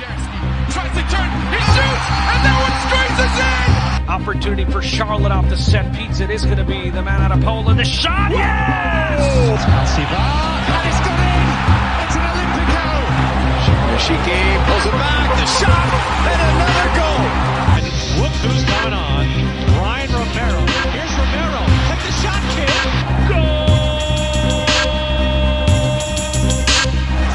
Tries to turn, he shoots, and that one squeezes in! Opportunity for Charlotte off the set piece. It is going to be the man out of Poland. The shot, yes! And it's gone in! It's an Olympico! Shiki pulls it back, the shot, and another goal! And look who's coming on. Ryan Romero. Here's Romero. Take the shot, kid. Goal!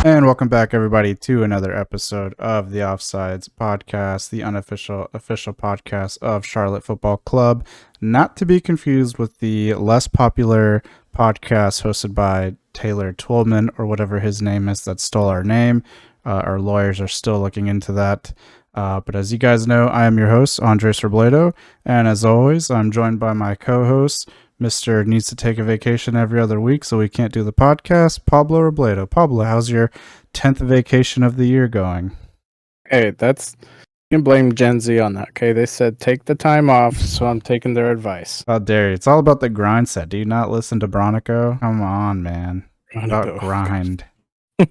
And welcome back, everybody, to another episode of the Offsides podcast, the unofficial official podcast of Charlotte Football Club. Not to be confused with the less popular podcast hosted by Taylor Twelman, or whatever his name is that stole our name. Our lawyers are still looking into that. But as you guys know, I am your host, Andres Robledo. And as always, I'm joined by my co-host, Mr. Needs to take a vacation every other week, so we can't do the podcast, Pablo Robledo. Pablo, how's your 10th vacation of the year going? Hey, you can blame Gen Z on that, okay? They said take the time off, so I'm taking their advice. How dare you? It's all about the grind set. Do you not listen to Bronico? Come on, man. About grind. I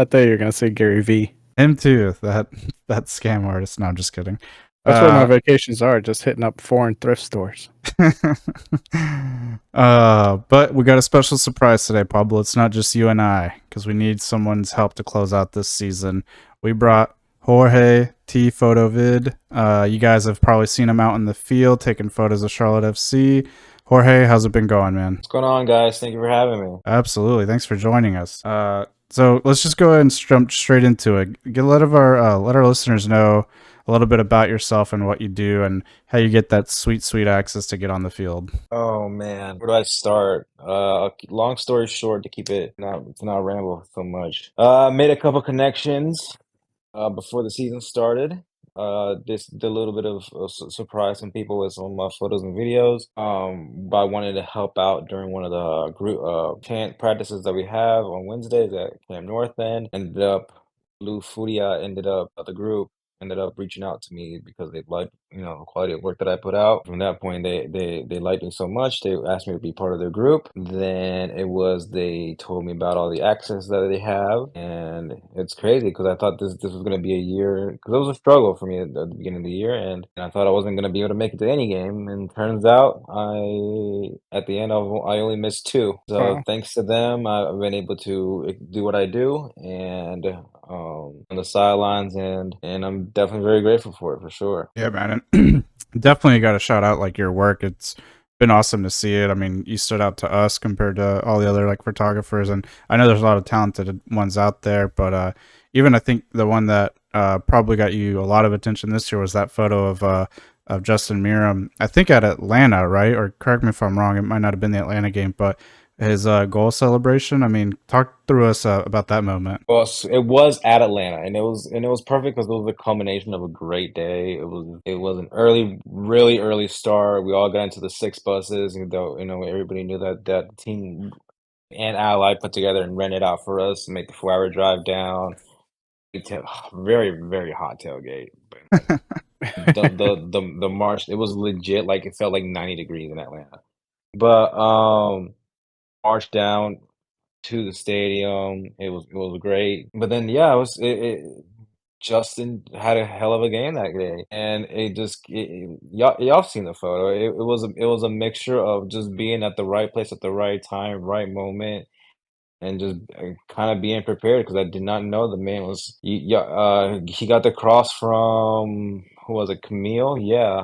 thought you were going to say Gary V. Him too, that scam artist. No, I'm just kidding. That's where my vacations are, just hitting up foreign thrift stores. But we got a special surprise today, Pablo. It's not just you and I, because we need someone's help to close out this season. We brought Jorge T Photovid. You guys have probably seen him out in the field taking photos of Charlotte FC. Jorge, how's it been going, man? What's going on, guys? Thank you for having me. Absolutely. Thanks for joining us. So let's just go ahead and jump straight into it. Let our listeners know a little bit about yourself and what you do and how you get that sweet access to get on the field. Oh man, where do I start? Long story short, to keep it not ramble so much. Made a couple connections before the season started. Just did a little bit of surprise some people with some of my photos and videos. But I wanted to help out during one of the group chant practices that we have on Wednesdays at Camp North End. Lou Furia the group ended up reaching out to me because they liked, the quality of work that I put out. From that point, they liked me so much, they asked me to be part of their group. Then they told me about all the access that they have, and it's crazy because I thought this was going to be a year, because it was a struggle for me at the beginning of the year, and I thought I wasn't going to be able to make it to any game, and turns out I only missed 2. So Wow. thanks to them, I've been able to do what I do, and on the sidelines, and I'm definitely very grateful for it, for sure. Yeah, man. And definitely got to shout out like your work. It's been awesome to see it. I mean, you stood out to us compared to all the other like photographers, and I know there's a lot of talented ones out there, but even I think the one that probably got you a lot of attention this year was that photo of Justin Miram, I think at Atlanta, right? Or correct me if I'm wrong, it might not have been the Atlanta game, but his goal celebration. I mean, talk through us about that moment. Well, it was at Atlanta, and it was perfect because it was a culmination of a great day. It was an really early start. We all got into the 6 buses, and though everybody knew that the team and Ally put together and rented out for us to make the 4-hour drive down. Very very hot tailgate. The march, it was legit, like it felt like 90 degrees in Atlanta, but marched down to the stadium. It was great. But then Justin had a hell of a game that day, and y'all seen the photo. It was a mixture of just being at the right place at the right time, right moment, and just kind of being prepared, because I did not know the man was. He got the cross from, who was it? Camille, yeah.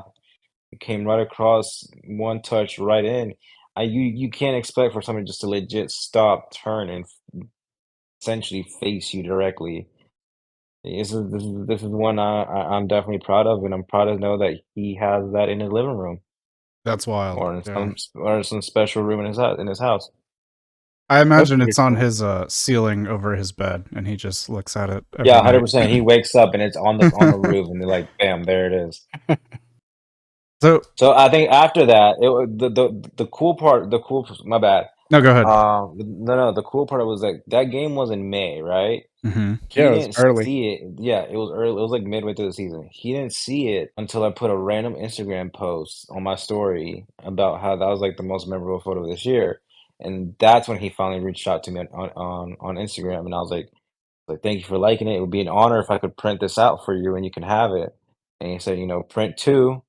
It came right across, one touch right in. You can't expect for somebody just to legit stop, turn, and essentially face you directly. This is one I'm definitely proud of, and I'm proud to know that he has that in his living room, That's wild. or in Yeah. some special room in his house. I imagine pretty it's on cool. his ceiling over his bed, and he just looks at it every Yeah, night. 100%. He wakes up and it's on the roof, and they're like, bam, there it is. So I think after that, the cool part, my bad. no, go ahead. No, the cool part was that game was in May, right? Mm-hmm. He Yeah, it was didn't early. see it. Yeah, it was early. It was like midway through the season. He didn't see it until I put a random Instagram post on my story about how that was like the most memorable photo of this year, and that's when he finally reached out to me on Instagram, and I was like, Like, thank you for liking it. It would be an honor if I could print this out for you and you can have it. And he said, print two,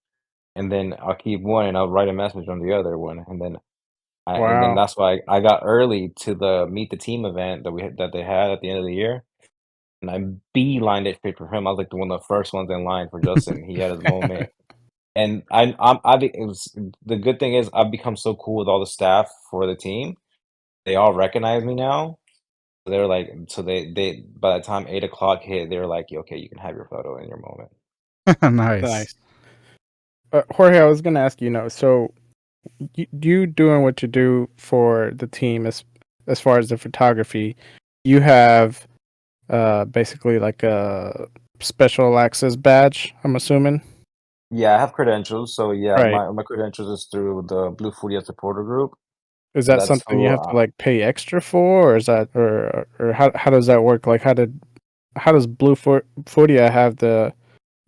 and then I'll keep one and I'll write a message on the other one. And then Wow. that's why I got early to the meet the team event that they had at the end of the year. And I beelined it straight for him. I was like one of the first ones in line for Justin. He had his moment. And it was the good thing is I've become so cool with all the staff for the team. They all recognize me now. They're like, so they by the time 8 o'clock hit, they were like, okay, you can have your photo in your moment. Nice. Nice. Jorge, I was gonna ask so you doing what you do for the team as far as the photography, you have basically like a special access badge, I'm assuming. Yeah, I have credentials. So yeah, Right. my credentials is through the Blue Furia supporter group. Is So that that's something you who have to like pay extra for, or is that or how does that work? Like how does Furia have the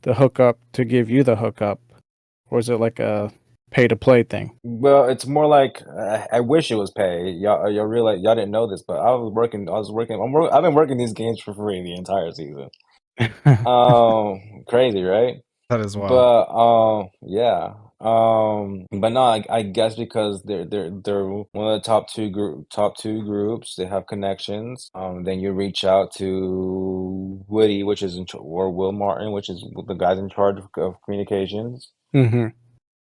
hookup to give you the hookup, or is it like a pay to play thing? well, it's more like I wish it was pay. Y'all realize y'all didn't know this, but I was working. I've been working these games for free the entire season. Crazy, right? That is wild. But yeah. But no, I guess because they're one of the top two groups. They have connections. Then you reach out to Woody, which is or Will Martin, which is the guys in charge of communications, Mm-hmm.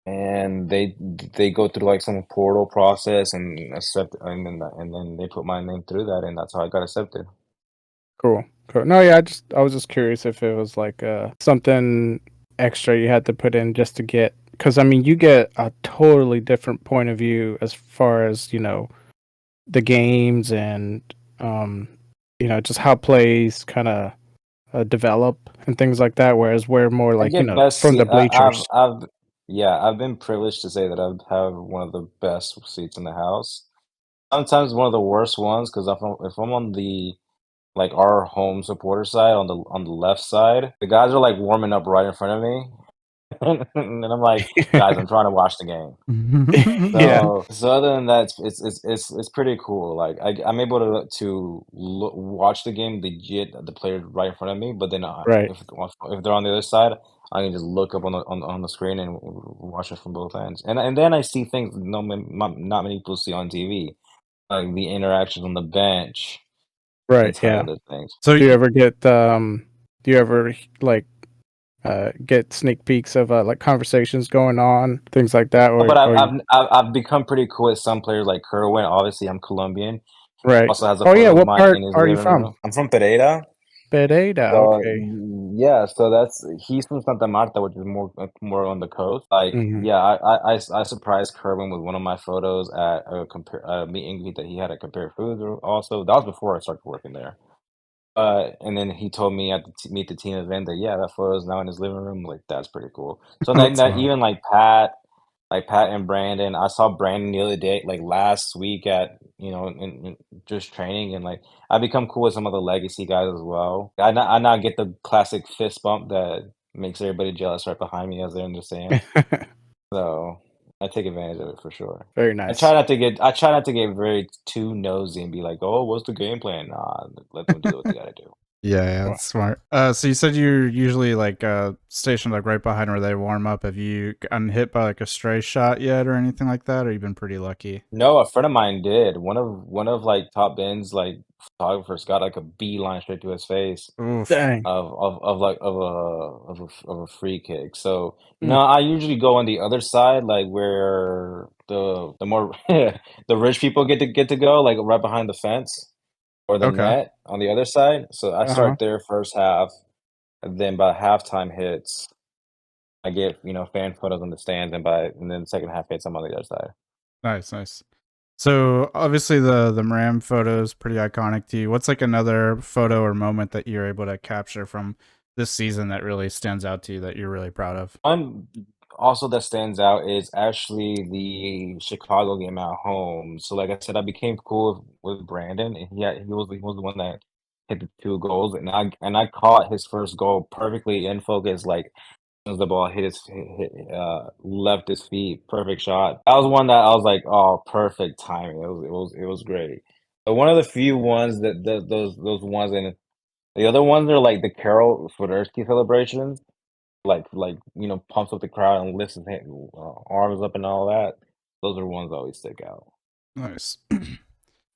and they go through like some portal process and accept, and then they put my name through that, and that's how I got accepted. Cool. Cool. No, yeah, I was just curious if it was like something extra you had to put in just to get, because I mean you get a totally different point of view as far as the games and um just how plays kind of develop and things like that. Whereas we're more I like get best from the seat. bleachers. Yeah, I've been privileged to say that I have one of the best seats in the house. Sometimes one of the worst ones because if I'm on the like our home supporter side on the left side, the guys are like warming up right in front of me, and then I'm like, guys, I'm trying to watch the game. Yeah. So other than that, it's pretty cool. Like I'm able to watch the game legit, the players right in front of me. But then Right. if they're on the other side, I can just look up on the screen and watch it from both ends. And then I see things not many people see on TV, like the interactions on the bench and a Right. ton of Yeah. other things. So Do you ever get do you ever like get sneak peeks of like conversations going on, things like that, But or you, I've become pretty cool with some players like Kerwin. Obviously, I'm Colombian. right? Also has a Oh yeah, photo of what mine part in his are you living from? room. I'm from Pereira. Pereira. So Okay. yeah, so that's he's from Santa Marta, which is more on the coast. Like Hmm. yeah, I surprised Kerwin with one of my photos at a meet and greet that he had at Compare Foods. Also, that was before I started working there. And then he told me at the meet the team event that yeah, that photo is now in his living room. Like that's pretty cool. So then that's that wild. even like Pat and Brandon. I saw Brandon the other day, like last week at in just training, and like I become cool with some of the legacy guys as well. I now get the classic fist bump that makes everybody jealous right behind me as they're in the stands. So I take advantage of it for sure. Very nice. I try not to get very too nosy and be like, oh, what's the game plan? Nah, let them do what they gotta do. Yeah, Well, that's smart. So you said you're usually like stationed like right behind where they warm up. Have you gotten hit by like a stray shot yet or anything like that? Or you been pretty lucky? No, a friend of mine did. One of like top Ben's like photographers got like a beeline straight to his face. Oof. dang. Of like of a free kick. So Mm, no, I usually go on the other side, like where the more the rich people get to go, like right behind the fence or the Okay. net on the other side. So I uh-huh. start there first half, and then by halftime hits, I get fan photos on the stands, and then the second half hits, I'm on the other side. Nice, nice. So obviously the Ram photo is pretty iconic to you. What's like another photo or moment that you're able to capture from this season that really stands out to you that you're really proud of? One also that stands out is actually the Chicago game at home. So, like I said, I became cool with Brandon, and he was the one that hit the 2 goals, and I caught his first goal perfectly in focus, like, as soon as the ball left his feet, perfect shot. That was one that I was like, "Oh, perfect timing." It was great. But one of the few ones that those ones, and The other ones are like the Carol Swiderski celebrations, pumps up the crowd and lifts his arms up and all that. Those are the ones that always stick out. Nice.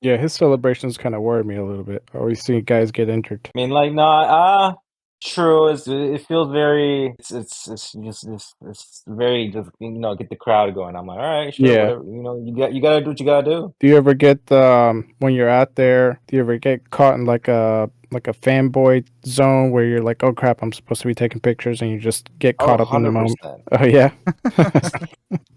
Yeah, his celebrations kind of worry me a little bit. I always see guys get injured. I mean, true. It feels very. It's very just get the crowd going. I'm like, all right, sure, Yeah. whatever. You gotta do what you gotta do. Do you ever get when you're out there? Do you ever get caught in like a fanboy zone where you're like, oh crap, I'm supposed to be taking pictures, and you just get Oh, caught up in the moment? 100%. Oh yeah.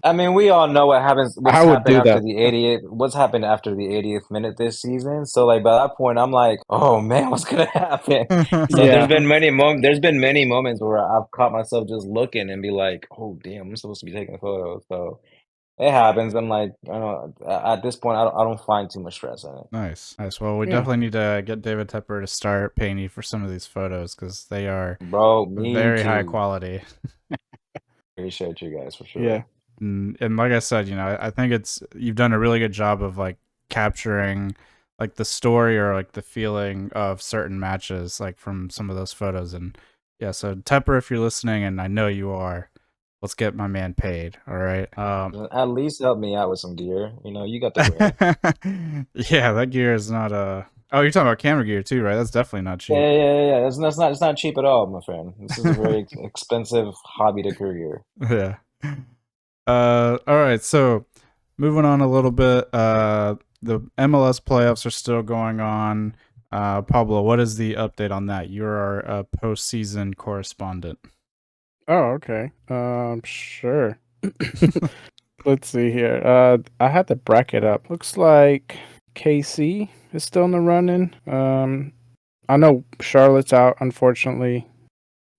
I mean, we all know what happens. I would do that. What's happened after the 80th minute this season. So like by that point, I'm like, oh man, what's gonna happen? So Yeah. There's been many moments where I've caught myself just looking and be like, oh damn, I'm supposed to be taking photos. So it happens. I'm like, I don't know. At this point, I don't find too much stress in it. Nice. Well, we Yeah. definitely need to get David Tepper to start paying you for some of these photos because they are Bro, me very high too. quality. Appreciate you guys for sure. Yeah. And like I said, I think you've done a really good job of like capturing like the story or like the feeling of certain matches, like from some of those photos. And yeah, so Tepper, if you're listening, and I know you are, let's get my man paid. All right. At least help me out with some gear. You got the bread. Yeah, that gear is not Oh, you're talking about camera gear too, right? That's definitely not cheap. Yeah. It's not cheap at all, my friend. This is a very expensive hobby to career. Yeah. All right. So moving on a little bit, the MLS playoffs are still going on. Pablo, what is the update on that? You're our postseason correspondent. Oh, okay. Sure. Let's see here. I had the bracket up. Looks like KC is still in the running. I know Charlotte's out, unfortunately,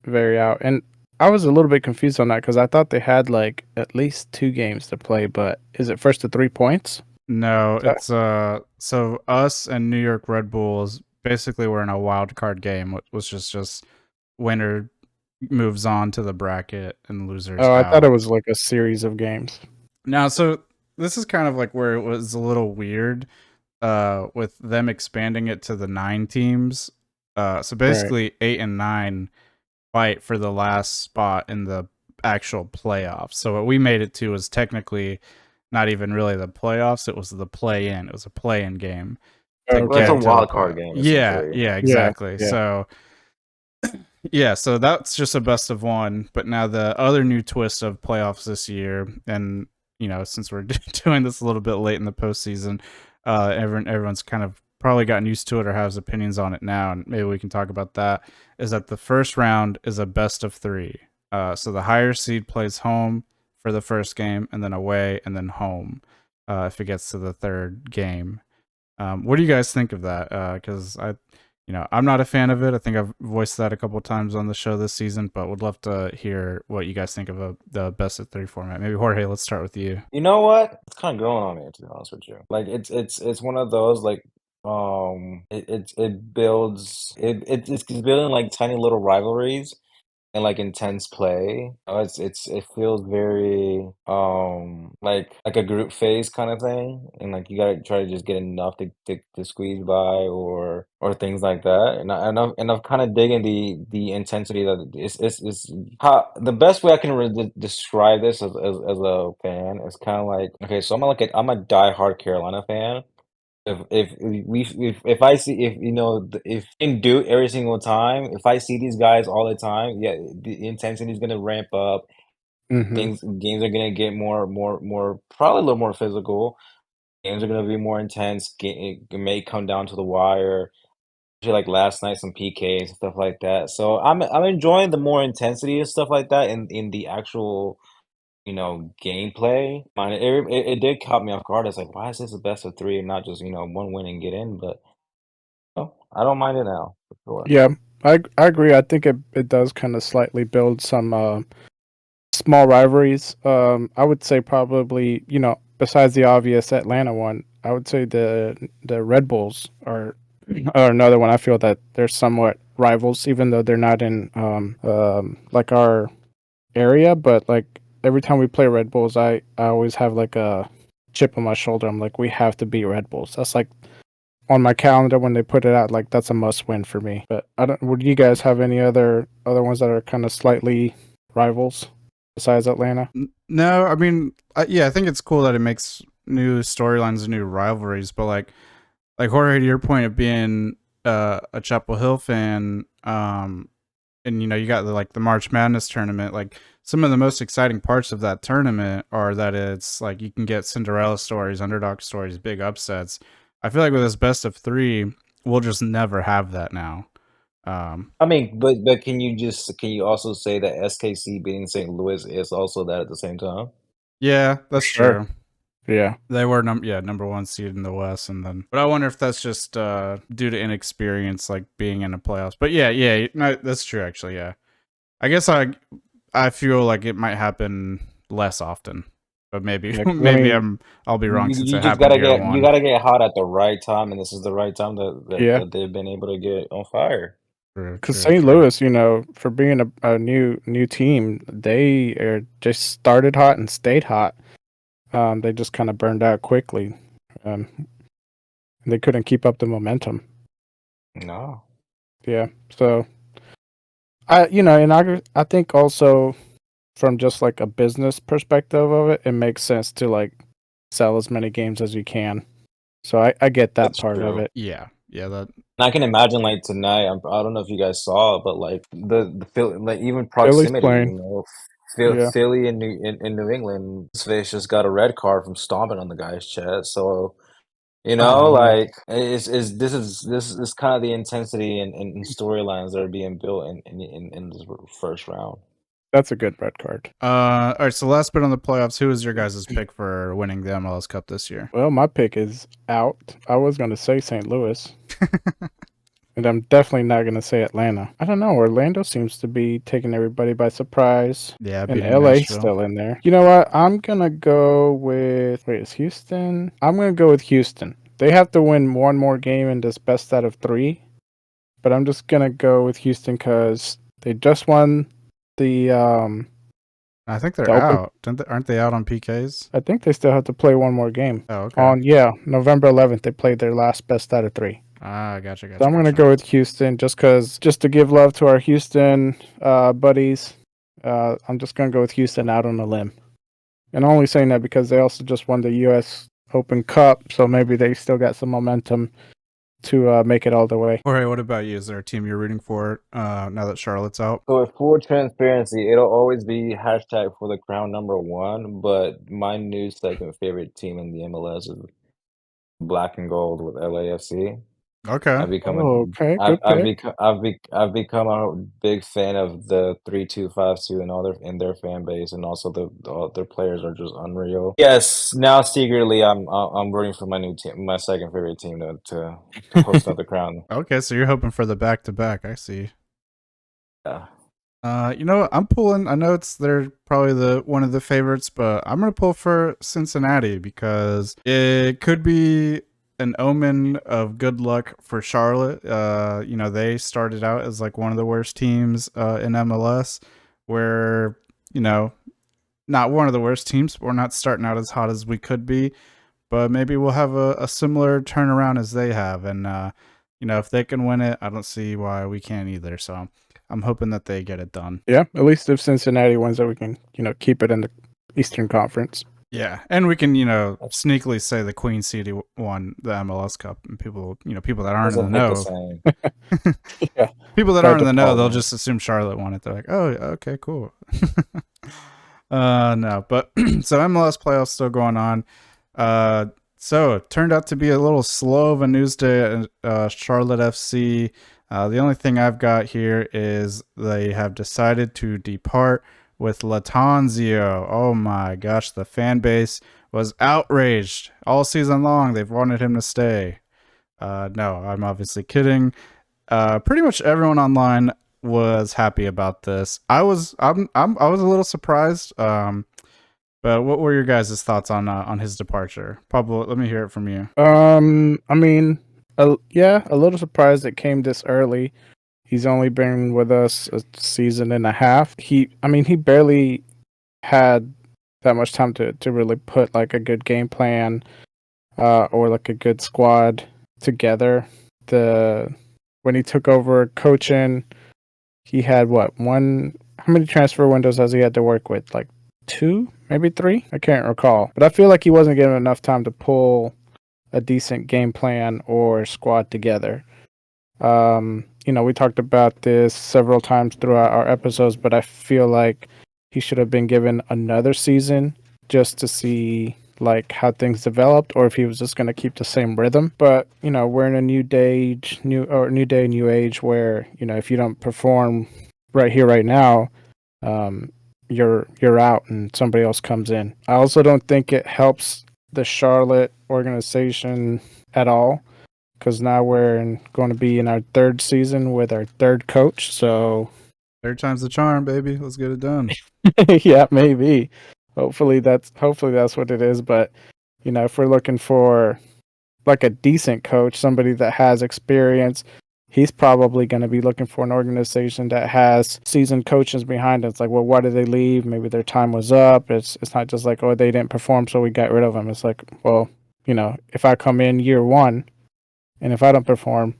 very out. And I was a little bit confused on that because I thought they had like at least 2 games to play. But is it first to 3 points? No, it's so us and New York Red Bulls basically were in a wild card game, which was just winner moves on to the bracket and losers Oh, I out. thought it was like a series of games. Now, so this is kind of like where it was a little weird, with them expanding it to the 9 teams. So basically, 8 and 9 fight for the last spot in the actual playoffs. So what we made it to was technically not even really the playoffs; it was the play-in. It was a play-in game. Okay. Well, it's a to the wild card playoff. game. Yeah, essentially. exactly. Yeah. So. Yeah, so that's just a best of 1. But now the other new twist of playoffs this year, and since we're doing this a little bit late in the postseason, everyone's kind of probably gotten used to it or has opinions on it now, and maybe we can talk about that. Is that the first round is a best of 3? So the higher seed plays home for the first game, and then away, and then home if it gets to the third game. What do you guys think of that? Because I'm not a fan of it. I think I've voiced that a couple of times on the show this season, but would love to hear what you guys think of the best of 3 format. Maybe Jorge, let's start with you. You know what? It's kind of growing on me, to be honest with you. Like it's one of those like it builds it's building like tiny little rivalries and like intense play. It feels very like a group phase kind of thing, and like you gotta try to just get enough to squeeze by or things like that. And I've kind of digging the intensity that it's how the best way I can describe this as a fan is kind of like, okay, so I'm a diehard Carolina fan. If I see, if if in do every single time, if I see these guys all the time, yeah, the intensity is gonna ramp up. Mm-hmm. Games are gonna get more, probably a little more physical. Games are gonna be more intense. It may come down to the wire. Especially like last night, some PKs and stuff like that. So I'm enjoying the more intensity and stuff like that in the actual gameplay. It did caught me off guard. It's like, why is this a best of 3 and not just 1 win and get in? But I don't mind it now for sure. Yeah, I agree. I think it does kind of slightly build some small rivalries. I would say probably, besides the obvious Atlanta one, I would say the Red Bulls are another one. I feel that they're somewhat rivals, even though they're not in like our area. But like every time we play Red Bulls, I always have like a chip on my shoulder. I'm like, we have to beat Red Bulls. That's like on my calendar when they put it out, like that's a must win for me. But I don't. Would you guys have any other ones that are kind of slightly rivals besides Atlanta? No, I mean, yeah, I think it's cool that it makes new storylines and new rivalries. But like Jorge, to your point of being a Chapel Hill fan, and you got the March Madness tournament. Like some of the most exciting parts of that tournament are that it's like you can get Cinderella stories, underdog stories, big upsets. I feel like with this best of 3, we'll just never have that now. I mean, but can you also say that SKC beating St. Louis is also that at the same time? Yeah, that's Sure. true. Yeah. They were number 1 seed in the West, and then but I wonder if that's just due to inexperience, like being in the playoffs. But yeah, no, that's true actually. Yeah, I guess I feel like it might happen less often, but maybe Yeah, 'cause, I maybe mean, I'll be wrong since You it just happened gotta year you 1. gotta get hot at the right time, and this is the right time yeah. that they've been able to get on fire. True, Because true, St. true. Louis, for being a new team, they just started hot and stayed hot. They just kind of burned out quickly. Um, they couldn't keep up the momentum. No. Yeah. So I think also from just like a business perspective of it, it makes sense to like sell as many games as you can. So I get that That's part of true. it. Yeah, that And I can imagine like tonight. I don't know if you guys saw, but like the Philly, like even Philly's proximity, playing. Yeah. Philly in New England, Face just got a red card from stomping on the guy's chest. So oh man. like this is kind of the intensity and storylines that are being built in this first round. That's a good red card. All right, so last bit on the playoffs, who is your guys' pick for winning the MLS Cup this year? Well, my pick is out. I was going to say St. Louis, and I'm definitely not going to say Atlanta. I don't know. Orlando seems to be taking everybody by surprise, Yeah, and beating LA's Nashville. still in there. You know what? I'm going to go with. Wait, is Houston? I'm going to go with Houston. They have to win one more game in this best out of 3, but I'm just going to go with Houston because they just won the. I think they're The open. out. Aren't they out on PKs? I think they still have to play one more game. Oh, okay. On November 11th, they played their last best out of 3. Ah, gotcha. So I'm going to go with Houston just to give love to our Houston buddies. I'm just going to go with Houston out on a limb. And I'm only saying that because they also just won the U.S. Open Cup, so maybe they still got some momentum to make it all the way. Jorge, what about you? Is there a team you're rooting for now that Charlotte's out? So with full transparency, it'll always be hashtag for the crown #1, but my new second favorite team in the MLS is black and gold with LAFC. Okay. I've become a Oh, okay, I've good I've pick. become I've become a big fan of the 3252 and all their fan base, and also all their players are just unreal. Yes, now secretly I'm rooting for my new team, my second favorite team to host up the crown. Okay, so you're hoping for the back-to-back. I see. Yeah. I'm pulling. I know they're probably one of the favorites, but I'm gonna pull for Cincinnati because it could be an omen of good luck for Charlotte. They started out as like one of the worst teams in MLS, where not one of the worst teams. But we're not starting out as hot as we could be, but maybe we'll have a similar turnaround as they have, and if they can win it, I don't see why we can't either. So I'm hoping that they get it done. Yeah, at least if Cincinnati wins, that we can keep it in the Eastern Conference. Yeah, and we can sneakily say the Queen City won the MLS Cup, and people that aren't in the Doesn't hit the know, same. Yeah, people that Tried aren't in to the know, they'll follow. just assume Charlotte won it. They're like, oh, okay, cool. No, but so MLS playoffs still going on. So it turned out to be a little slow of a news day at Charlotte FC. The only thing I've got here is they have decided to depart with Latanzio. Oh my gosh, the fan base was outraged all season long. They've wanted him to stay. No, I'm obviously kidding. Pretty much everyone online was happy about this. I was a little surprised. But what were your guys' thoughts on his departure? Pablo, let me hear it from you. I mean, a little surprised it came this early. He's only been with us a season and a half. He barely had that much time to really put like a good game plan, or like a good squad together. When he took over coaching, he had how many transfer windows has he had to work with? Like 2, maybe 3? I can't recall. But I feel like he wasn't given enough time to pull a decent game plan or squad together. We talked about this several times throughout our episodes, but I feel like he should have been given another season just to see like how things developed, or if he was just going to keep the same rhythm. But we're in a new day, new age, where if you don't perform right here, right now, you're out, and somebody else comes in. I also don't think it helps the Charlotte organization at all, because now we're going to be in our 3rd season with our 3rd coach. So 3rd time's the charm, baby. Let's get it done. yeah, maybe. Hopefully that's what it is. But if we're looking for like a decent coach, somebody that has experience, he's probably going to be looking for an organization that has seasoned coaches behind it. It's like, well, why did they leave? Maybe their time was up. It's not just like, oh, they didn't perform, so we got rid of them. It's like, well, if I come in year 1 and if I don't perform,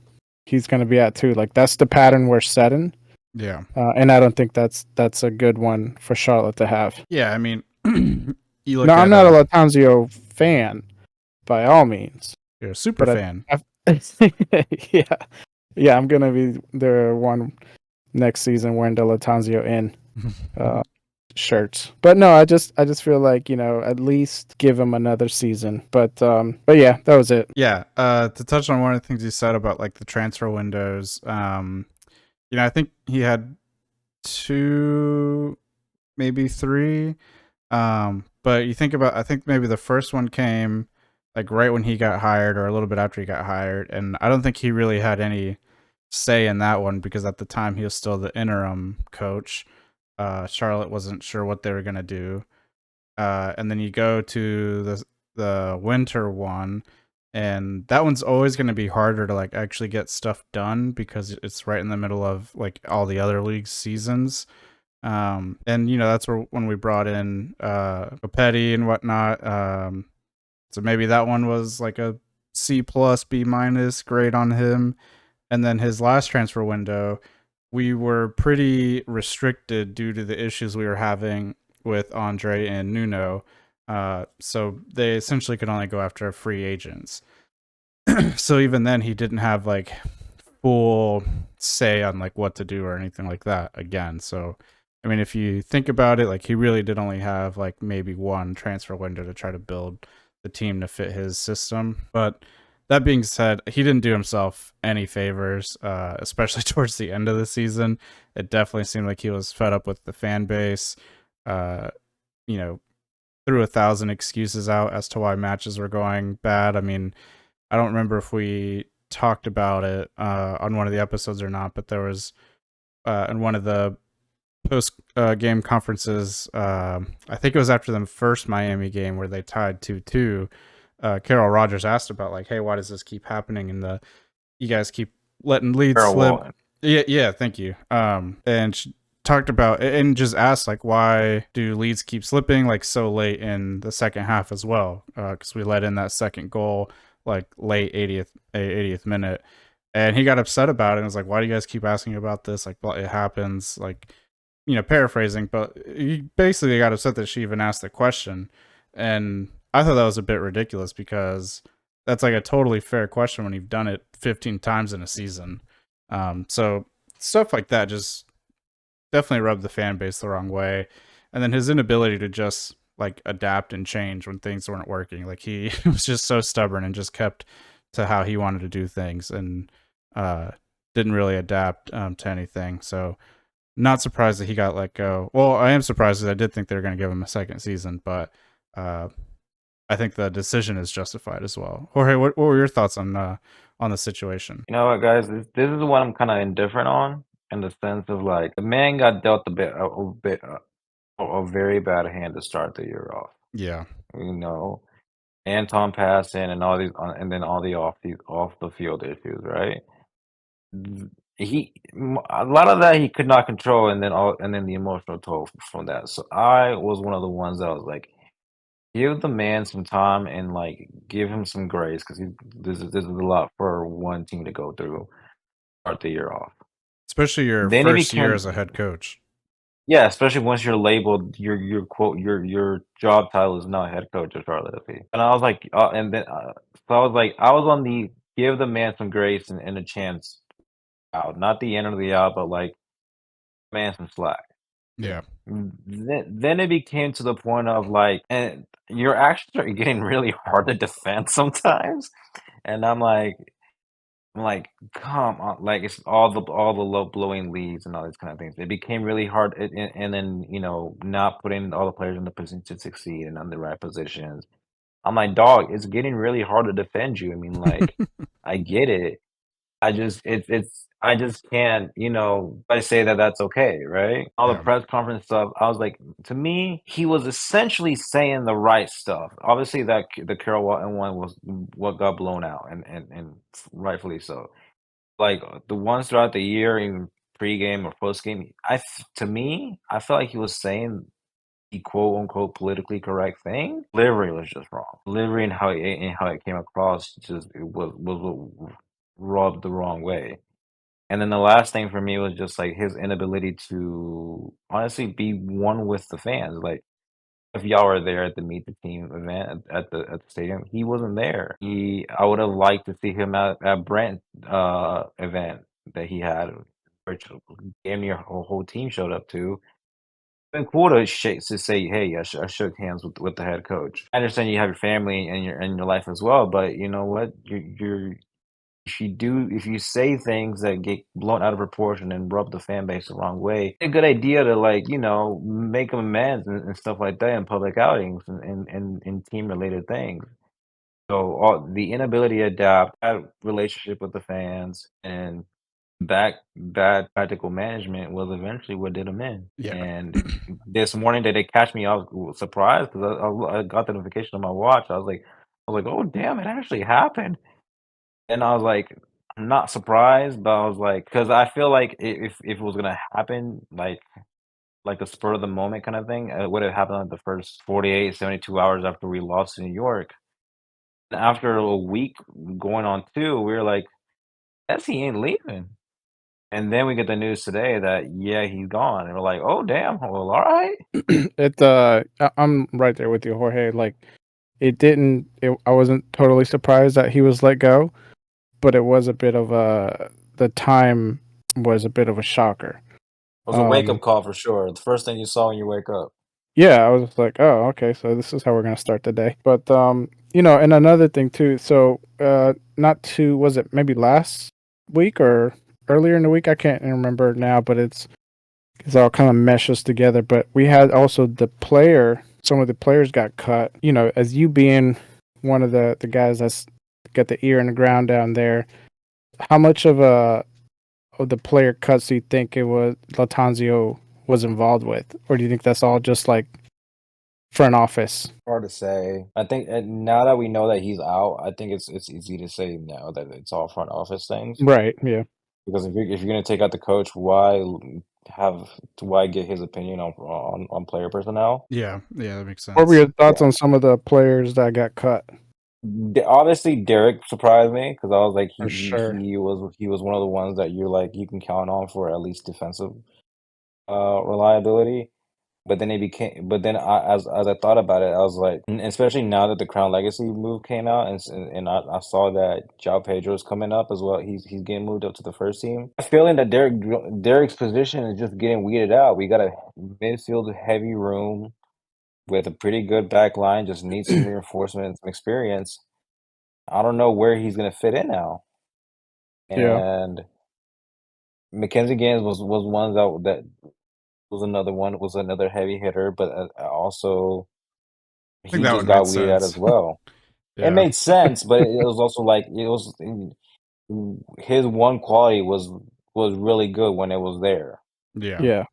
he's going to be at 2. Like, that's the pattern we're setting. Yeah. And I don't think that's a good one for Charlotte to have. Yeah, I mean, you look No, at I'm not a Latanzio fan by all means. You're a super fan. Yeah, I'm gonna be the one next season wearing the Latanzio in shirts. But no, I just feel like at least give him another season. But yeah, that was it. Yeah. To touch on one of the things you said about like the transfer windows, I think he had 2, maybe 3. But you think about, I think maybe the first one came like right when he got hired, or a little bit after he got hired, and I don't think he really had any say in that one, because at the time he was still the interim coach. Charlotte wasn't sure what they were gonna do, and then you go to the winter one, and that one's always going to be harder to like actually get stuff done, because it's right in the middle of like all the other league seasons. And that's when we brought in Petty and whatnot. So maybe that one was like a C+, B-, grade on him. And then his last transfer window, we were pretty restricted due to the issues we were having with Andre and Nuno. So they essentially could only go after free agents. So even then, he didn't have like full say on like what to do or anything like that again. So I mean, if you think about it, like he really did only have like maybe one transfer window to try to build the team to fit his system. But that being said, he didn't do himself any favors, especially towards the end of the season. It definitely seemed like he was fed up with the fan base. Threw 1,000 excuses out as to why matches were going bad. I mean, I don't remember if we talked about it on one of the episodes or not, but there was in one of the post game conferences, I think it was after the first Miami game where they tied 2-2. Carol Rogers asked about like, hey, why does this keep happening? And you guys keep letting leads slip. Yeah, thank you. And she talked about and just asked like, why do leads keep slipping like so late in the second half as well? Because we let in that second goal like late 80th minute, and he got upset about it and was like, why do you guys keep asking about this? Like, well, it happens. Like, paraphrasing, but he basically got upset that she even asked the question. And I thought that was a bit ridiculous, because that's like a totally fair question when you've done it 15 times in a season. So stuff like that just definitely rubbed the fan base the wrong way. And then his inability to just like adapt and change when things weren't working. Like he was just so stubborn and just kept to how he wanted to do things, and didn't really adapt to anything. So not surprised that he got let go. Well, I am surprised, because I did think they were going to give him a second season, but I think the decision is justified as well. Jorge, what were your thoughts on the situation? You know what, guys? This is what I'm kind of indifferent on, in the sense of like the man got dealt a very bad hand to start the year off. Yeah. Anton passing and all these, and then all the off the field issues, right? A lot of that he could not control, and then the emotional toll from that. So I was one of the ones that was like, give the man some time and like give him some grace because this is a lot for one team to go through. Start the year off. Especially your Then it first year as a became head coach. yeah, especially once you're labeled your quote your job title is not head coach of Charlotte FP. And I was like, and then so I was like, I was on the give the man some grace and a chance out, not the end of the out, but like man some slack. Yeah. Then it became to the point of like, and your actions are getting really hard to defend sometimes, and I'm like, come on, like it's all the low blowing leads and all these kind of things. It became really hard, and then not putting all the players in the position to succeed and on the right positions. I'm like, dog, it's getting really hard to defend you. I mean, like, I get it. I just can't, I say that that's okay, right? All the Yeah. press conference stuff, I was like, to me, he was essentially saying the right stuff. Obviously, that the Carol Walton one was what got blown out, and rightfully so. Like the ones throughout the year, in pregame or postgame, to me, I felt like he was saying the quote unquote politically correct thing. Delivery was just wrong. Delivery and how it came across just it was what rubbed the wrong way. And then the last thing for me was just like his inability to honestly be one with the fans. Like if y'all were there at the meet the team event at the stadium, he wasn't there. I would have liked to see him at Brent event that he had, which damn near whole team showed up to. Been cool to say, hey, I shook hands with the head coach. I understand you have your family and your life as well, but you know what? You're if you say things that get blown out of proportion and rub the fan base the wrong way, a good idea to like, make amends and stuff like that in public outings and team related things. So the inability to adapt, that relationship with the fans and bad practical management was eventually what did him in. Yeah. And this morning that they catch me, I was surprised because I got the notification on my watch. I was like, oh damn, it actually happened. And I was like, I'm not surprised, but I was like, because I feel like if it was gonna happen, like a spur of the moment kind of thing, it would have happened like the first 48, 72 hours after we lost to New York. And after a week going on 2, we were like, guess he ain't leaving. And then we get the news today that yeah, he's gone. And we're like, oh damn, well, all right. I'm right there with you, Jorge. Like, I wasn't totally surprised that he was let go, but it was a bit of the time was a bit of a shocker. It was a wake up Um, call for sure. The first thing you saw when you wake up. yeah, I was just like, oh, okay, so this is how we're gonna start the day. But and another thing too. So, not to was it maybe last week or earlier in the week? I can't remember now, but it's all kind of meshes together. But we had also some of the players got cut. As you being one of the guys that's got the ear in the ground down there, how much of the player cuts do you think it was Latanzio was involved with, or do you think that's all just like front office? Hard to say. I think now that we know that he's out, I think it's easy to say now that it's all front office things. Right. Yeah. Because if you're gonna take out the coach, why get his opinion on player personnel? Yeah. Yeah, that makes What were sense. your thoughts Yeah. on some of the players that got cut? Obviously, Derek surprised me because I was like For sure. he was one of the ones that you're like you can count on for at least defensive reliability. But then as I thought about it, I was like, and especially now that the Crown Legacy move came out, and I saw that João Pedro's coming up as well. He's getting moved up to the first team. I'm feeling that Derek's position is just getting weeded out. We got a midfield heavy room with a pretty good back line. Just needs some reinforcement and some experience. I don't know where he's gonna fit in now. Yeah. And Mackenzie Gaines was one that was another heavy hitter, but also I think he that just one made got weeded out sense. as well. It Yeah. made sense, but it was also like his one quality was really good when it was there. Yeah. Yeah.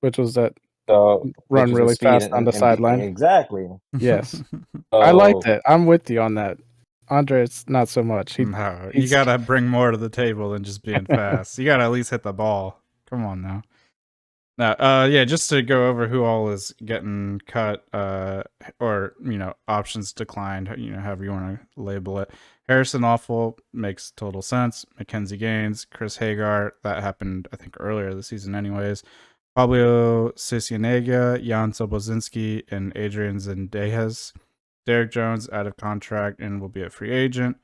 Which was that So which run was the really speed fast on the and be sideline. exactly. Yes. I liked So it. I'm with you on that. Andres, not so much. No, you He's gotta bring more to the table than just being fast. You gotta at least hit the ball. Come on now. Yeah, just to go over who all is getting cut, or options declined, however you want to label it. Harrison Awful makes total sense. Mackenzie Gaines, Chris Hagar, that happened I think earlier this season, anyways. Pablo Cicianega, Jan Sobozinski, and Adrian Zendejas. Derek Jones out of contract and will be a free agent.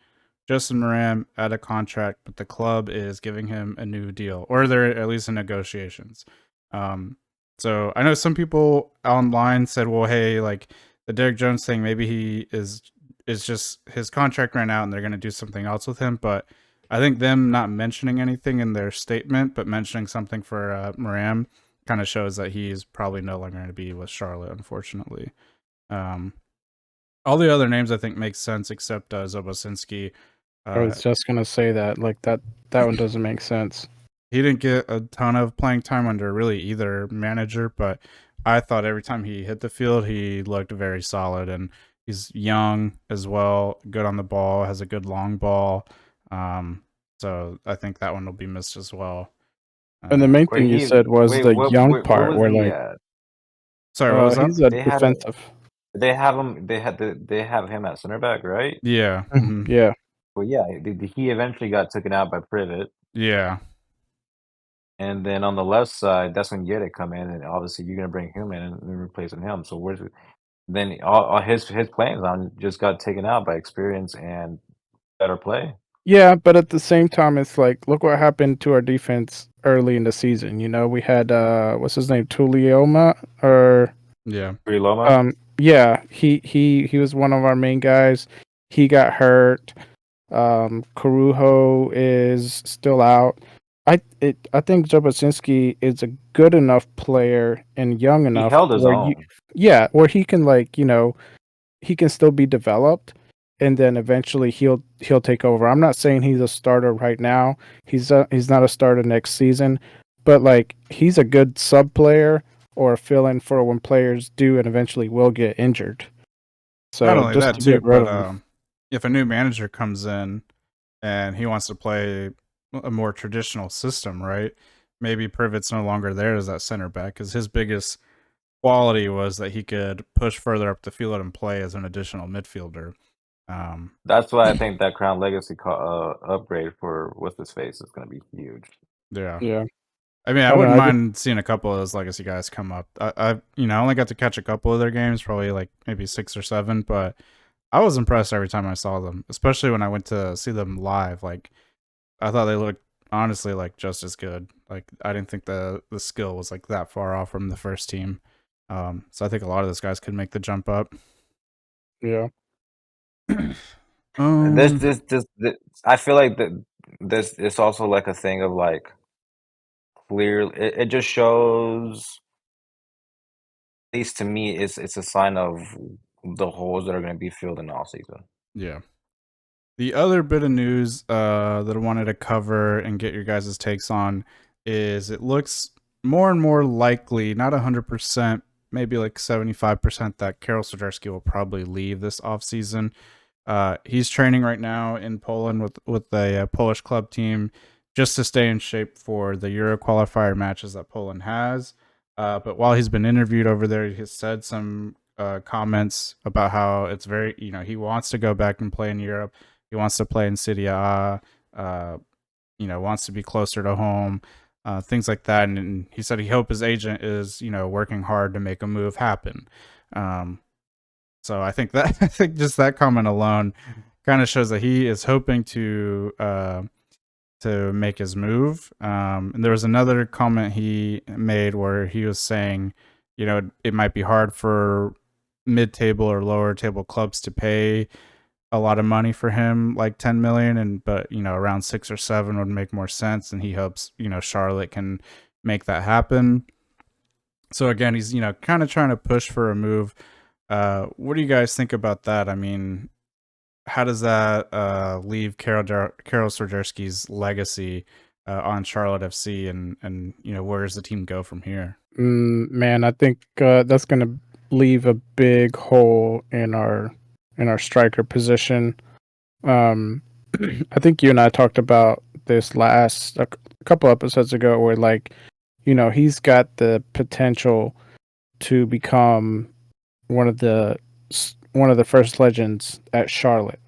Justin Moran out of contract, but the club is giving him a new deal, or they're at least in negotiations. So I know some people online said, well, hey, like the Derek Jones thing, maybe he is just his contract ran out and they're going to do something else with him. But I think them not mentioning anything in their statement, but mentioning something for Moran kind of shows that he's probably no longer going to be with Charlotte, unfortunately. All the other names I think make sense except Zobosinski. I was just gonna say that, like that one doesn't make sense. He didn't get a ton of playing time under really either manager, but I thought every time he hit the field, he looked very solid, and he's young as well, good on the ball, has a good long ball. So I think that one will be missed as well. And the main thing you said was the young part, where like, sorry, what was that? he's a defensive. They have him. They have him at center back, right? Yeah. Yeah. Well, yeah. He eventually got taken out by Privet. Yeah. And then on the left side, that's when Yedek come in, and obviously you're gonna bring him in and replacing him. So then all his playing on just got taken out by experience and better play. Yeah, but at the same time, it's like, look what happened to our defense early in the season. We had what's his name, Tulioma, or Tulioma. Yeah, he was one of our main guys. He got hurt. Carujo is still out. I think Jabosinski is a good enough player and young enough. He held his own. Where he can he can still be developed, and then eventually he'll take over. I'm not saying he's a starter right now. He's not a starter next season, but like he's a good sub player or a fill-in for when players do and eventually will get injured. So not only just that to too, get rid but of him. if a new manager comes in and he wants to play a more traditional system, right? Maybe Privet's no longer there as that center back because his biggest quality was that he could push further up the field and play as an additional midfielder. That's why I think that Crown Legacy upgrade for what's his face is going to be huge. Yeah. I mean, I wouldn't mind seeing a couple of those legacy guys come up. I only got to catch a couple of their games, probably like maybe 6 or 7, but I was impressed every time I saw them, especially when I went to see them live. Like, I thought they looked honestly like just as good. Like, I didn't think the skill was like that far off from the first team. So I think a lot of those guys could make the jump up. Yeah. This I feel like this it's also like a thing of like clear. It just shows, at least to me, it's a sign of the holes that are going to be filled in all season. Yeah. The other bit of news that I wanted to cover and get your guys' takes on is it looks more and more likely, not 100%, maybe like 75%, that Karol Swiderski will probably leave this offseason. He's training right now in Poland with a Polish club team just to stay in shape for the Euro qualifier matches that Poland has. But while he's been interviewed over there, he has said some comments about how it's very, he wants to go back and play in Europe. He wants to play in Serie A, wants to be closer to home, things like that. And he said he hopes his agent is, working hard to make a move happen. So I think just that comment alone kind of shows that he is hoping to make his move. And there was another comment he made where he was saying, it might be hard for mid-table or lower table clubs to pay a lot of money for him, like 10 million, but around 6 or 7 would make more sense, and he hopes Charlotte can make that happen. So again, he's kind of trying to push for a move. What do you guys think about that? I mean, how does that leave Karol Swiderski's legacy on Charlotte FC, and where does the team go from here? Man, I think that's going to leave a big hole in our striker position. I think you and I talked about this a couple episodes ago, where like he's got the potential to become one of the first legends at Charlotte.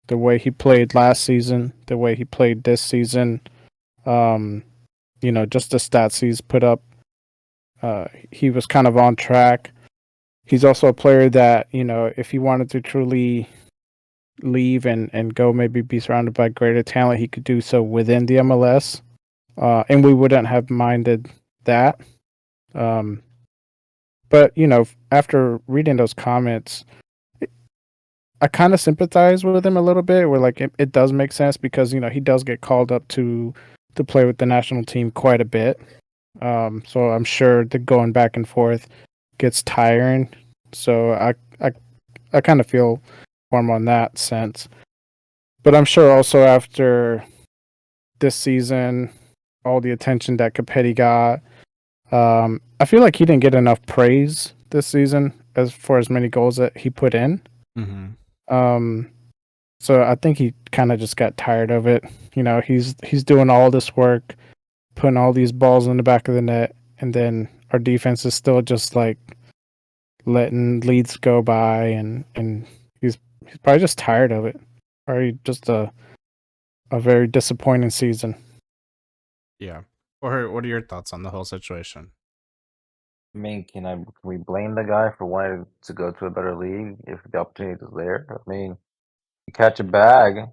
The way he played last season, the way he played this season, just the stats he's put up. He was kind of on track. He's also a player that, if he wanted to truly leave and go maybe be surrounded by greater talent, he could do so within the MLS. And we wouldn't have minded that. But, after reading those comments, I kind of sympathize with him a little bit. Where like it does make sense because he does get called up to play with the national team quite a bit. So I'm sure the going back and forth gets tiring. So I kind of feel for him on that sense. But I'm sure also after this season, all the attention that Capetti got, I feel like he didn't get enough praise this season as for as many goals that he put in. Mm-hmm. So I think he kind of just got tired of it. He's doing all this work, putting all these balls in the back of the net, and then our defense is still just like letting leads go by, and he's probably just tired of it. Probably just a very disappointing season. Yeah. Jorge, what are your thoughts on the whole situation? I mean, can we blame the guy for wanting to go to a better league if the opportunity is there? I mean, you catch a bag,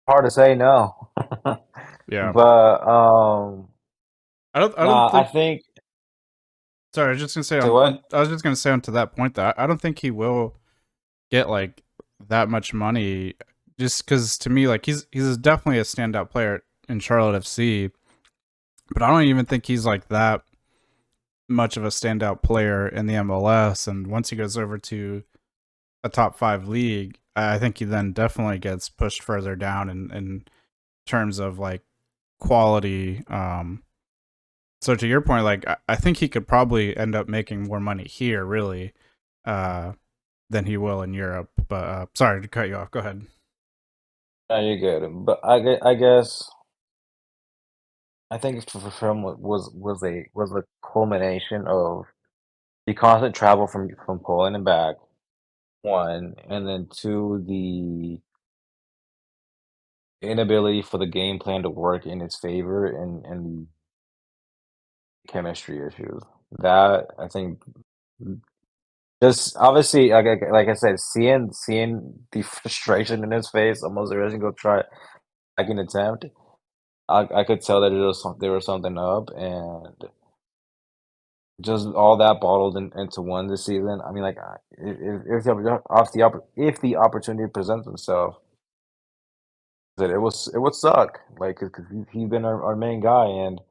hard to say no. Yeah. But I don't nah, I think. think. Sorry, I was just gonna say Say what? I was just gonna say onto that point that I don't think he will get like that much money, just because to me like he's definitely a standout player in Charlotte FC, but I don't even think he's like that much of a standout player in the MLS. And once he goes over to a top 5 league, I think he then definitely gets pushed further down in terms of like quality. So to your point, like I think he could probably end up making more money here, really, than he will in Europe. But sorry to cut you off. Go ahead. No, you're good. But I guess I think for him was a culmination of the constant travel from Poland and back, one, and then two, the inability for the game plan to work in his favor and chemistry issues. That I think just obviously like I said, seeing the frustration in his face almost every single try second attempt, I could tell that there was something up, and just all that bottled into one this season. I mean, like if the opportunity presents itself, that it would suck. Like because he's been our main guy, and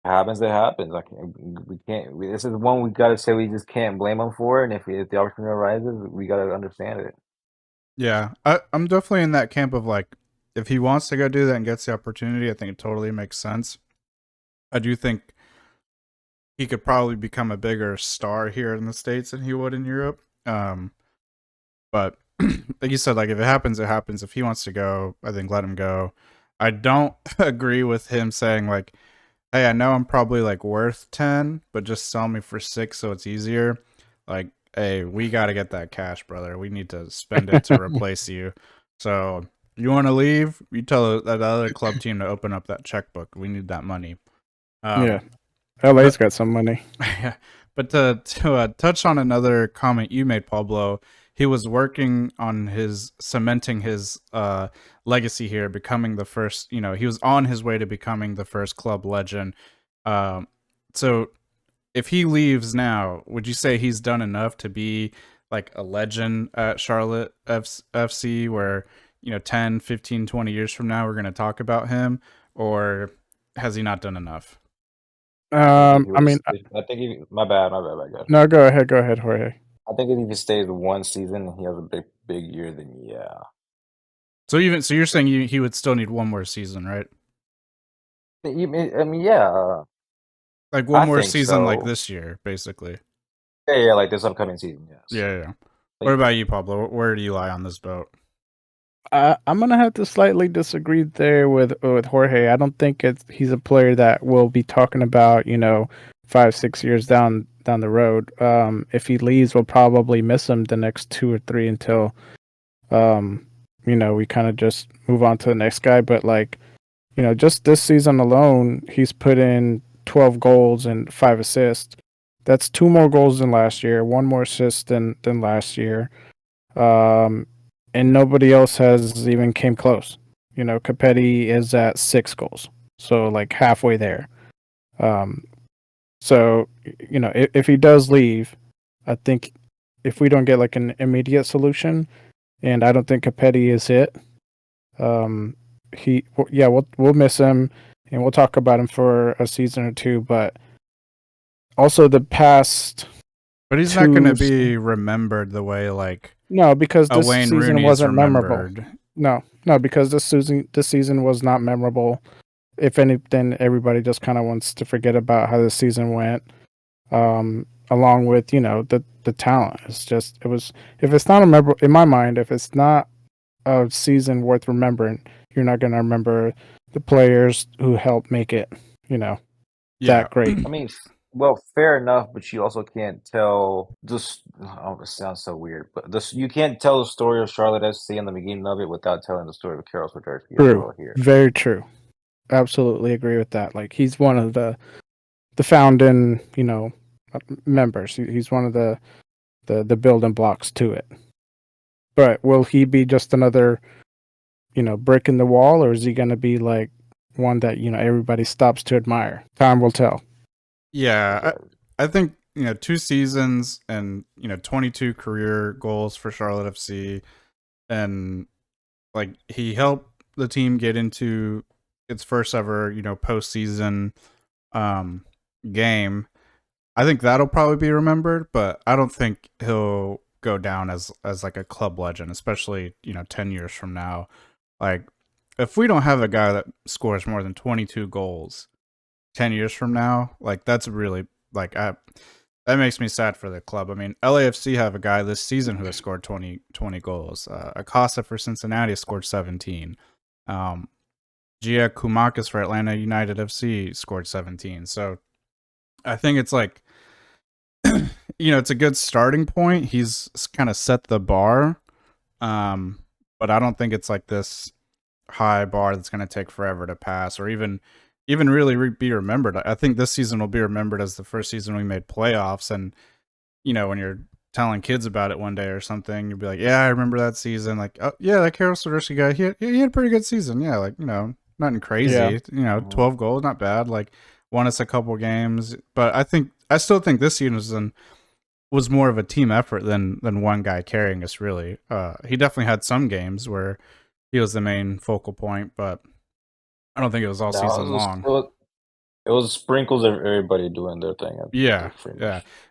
happens, it happens. Like we can't. This is one we gotta say we just can't blame him for. And if the opportunity arises, we gotta understand it. Yeah, I'm definitely in that camp of like, if he wants to go do that and gets the opportunity, I think it totally makes sense. I do think he could probably become a bigger star here in the States than he would in Europe. But like you said, like if it happens, it happens. If he wants to go, I think let him go. I don't agree with him saying like, hey, I know I'm probably like worth 10, but just sell me for 6 so it's easier. Like, hey, we got to get that cash, brother. We need to spend it to replace you. So you want to leave? You tell that other club team to open up that checkbook. We need that money. Yeah, LA's got some money. Yeah, but to touch on another comment you made, Pablo, he was working on his cementing his legacy here, becoming the first. He was on his way to becoming the first club legend. So if he leaves now, would you say he's done enough to be like a legend at Charlotte FC, where 10, 15, 20 years from now we're going to talk about him, or has he not done enough? I mean, I think my bad, my bad. no, go ahead, Jorge. I think if he stays one season, he has a big year. Then yeah. So you're saying he would still need one more season, right? I mean, yeah. Like one I more think season, like so. this year, basically. Yeah, like this upcoming season. Yes. Yeah. Like, What about you, Pablo? Where do you lie on this boat? I'm gonna have to slightly disagree there with Jorge. I don't think he's a player that we'll be talking about, 5-6 years down the road. If he leaves, we'll probably miss him the next 2 or 3 until we kind of just move on to the next guy. But just this season alone, he's put in 12 goals and 5 assists. That's 2 more goals than last year, 1 more assist than last year. And nobody else has even came close. Capetti is at 6 goals, so like halfway there. So if he does leave, I think if we don't get like an immediate solution, and I don't think Capetti is it, we'll miss him, and we'll talk about him for a season or two. But also the past. But he's not going to be remembered the way like no, because this Wayne season Rooney wasn't memorable. remembered. No, because this season was not memorable. If anything, everybody just kind of wants to forget about how the season went. Along with the talent, if it's not a memorable in my mind, if it's not a season worth remembering, you're not going to remember the players who helped make it. That great. I mean, well, fair enough, but you also can't tell this. Oh, it sounds so weird, but you can't tell the story of Charlotte FC in the beginning of it without telling the story of Carol Swiderski as True. well here. Very true. Absolutely agree with that. Like he's one of the founding, members. He's one of the building blocks to it. But will he be just another, brick in the wall, or is he going to be like one that everybody stops to admire? Time will tell. Yeah, I think 2 seasons and 22 career goals for Charlotte FC, and like he helped the team get into its first ever postseason game. I think that'll probably be remembered, but I don't think he'll go down as like a club legend, especially 10 years from now. Like if we don't have a guy that scores more than 22 goals 10 years from now, like that's really like that makes me sad for the club. I mean, LAFC have a guy this season who has scored 20 goals. Acosta for Cincinnati has scored 17. Gia Koumakis for Atlanta United FC scored 17. So I think it's like it's a good starting point. He's kind of set the bar, but I don't think it's like this high bar that's going to take forever to pass, or even really be remembered. I think this season will be remembered as the first season we made playoffs, and when you're telling kids about it one day or something, you'll be like, yeah, I remember that season. Like, oh yeah, that Carol Swiderski guy, he had a pretty good season. Yeah, like nothing crazy. Yeah. 12 goals, not bad. Like won us a couple games, but I still think this season was more of a team effort than one guy carrying us. Really, he definitely had some games where he was the main focal point, but I don't think it was all season long. It was sprinkles of everybody doing their thing. Yeah.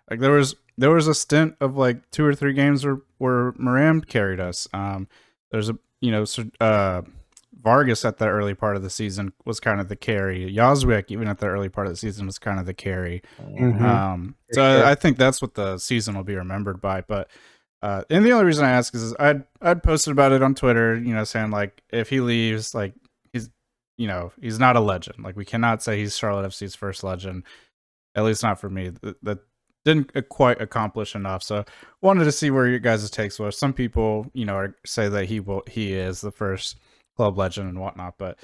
Like there was a stint of like 2 or 3 games where Moran carried us. There's Vargas at the early part of the season was kind of the carry. Yazwick, even at the early part of the season, was kind of the carry. Mm-hmm. Sure. I think that's what the season will be remembered by. But and the only reason I ask is I'd posted about it on Twitter, saying like if he leaves, like he's not a legend. Like we cannot say he's Charlotte FC's first legend, at least not for me. That didn't quite accomplish enough. So wanted to see where your guys' takes were. Some people, say that he is the first club legend and whatnot, but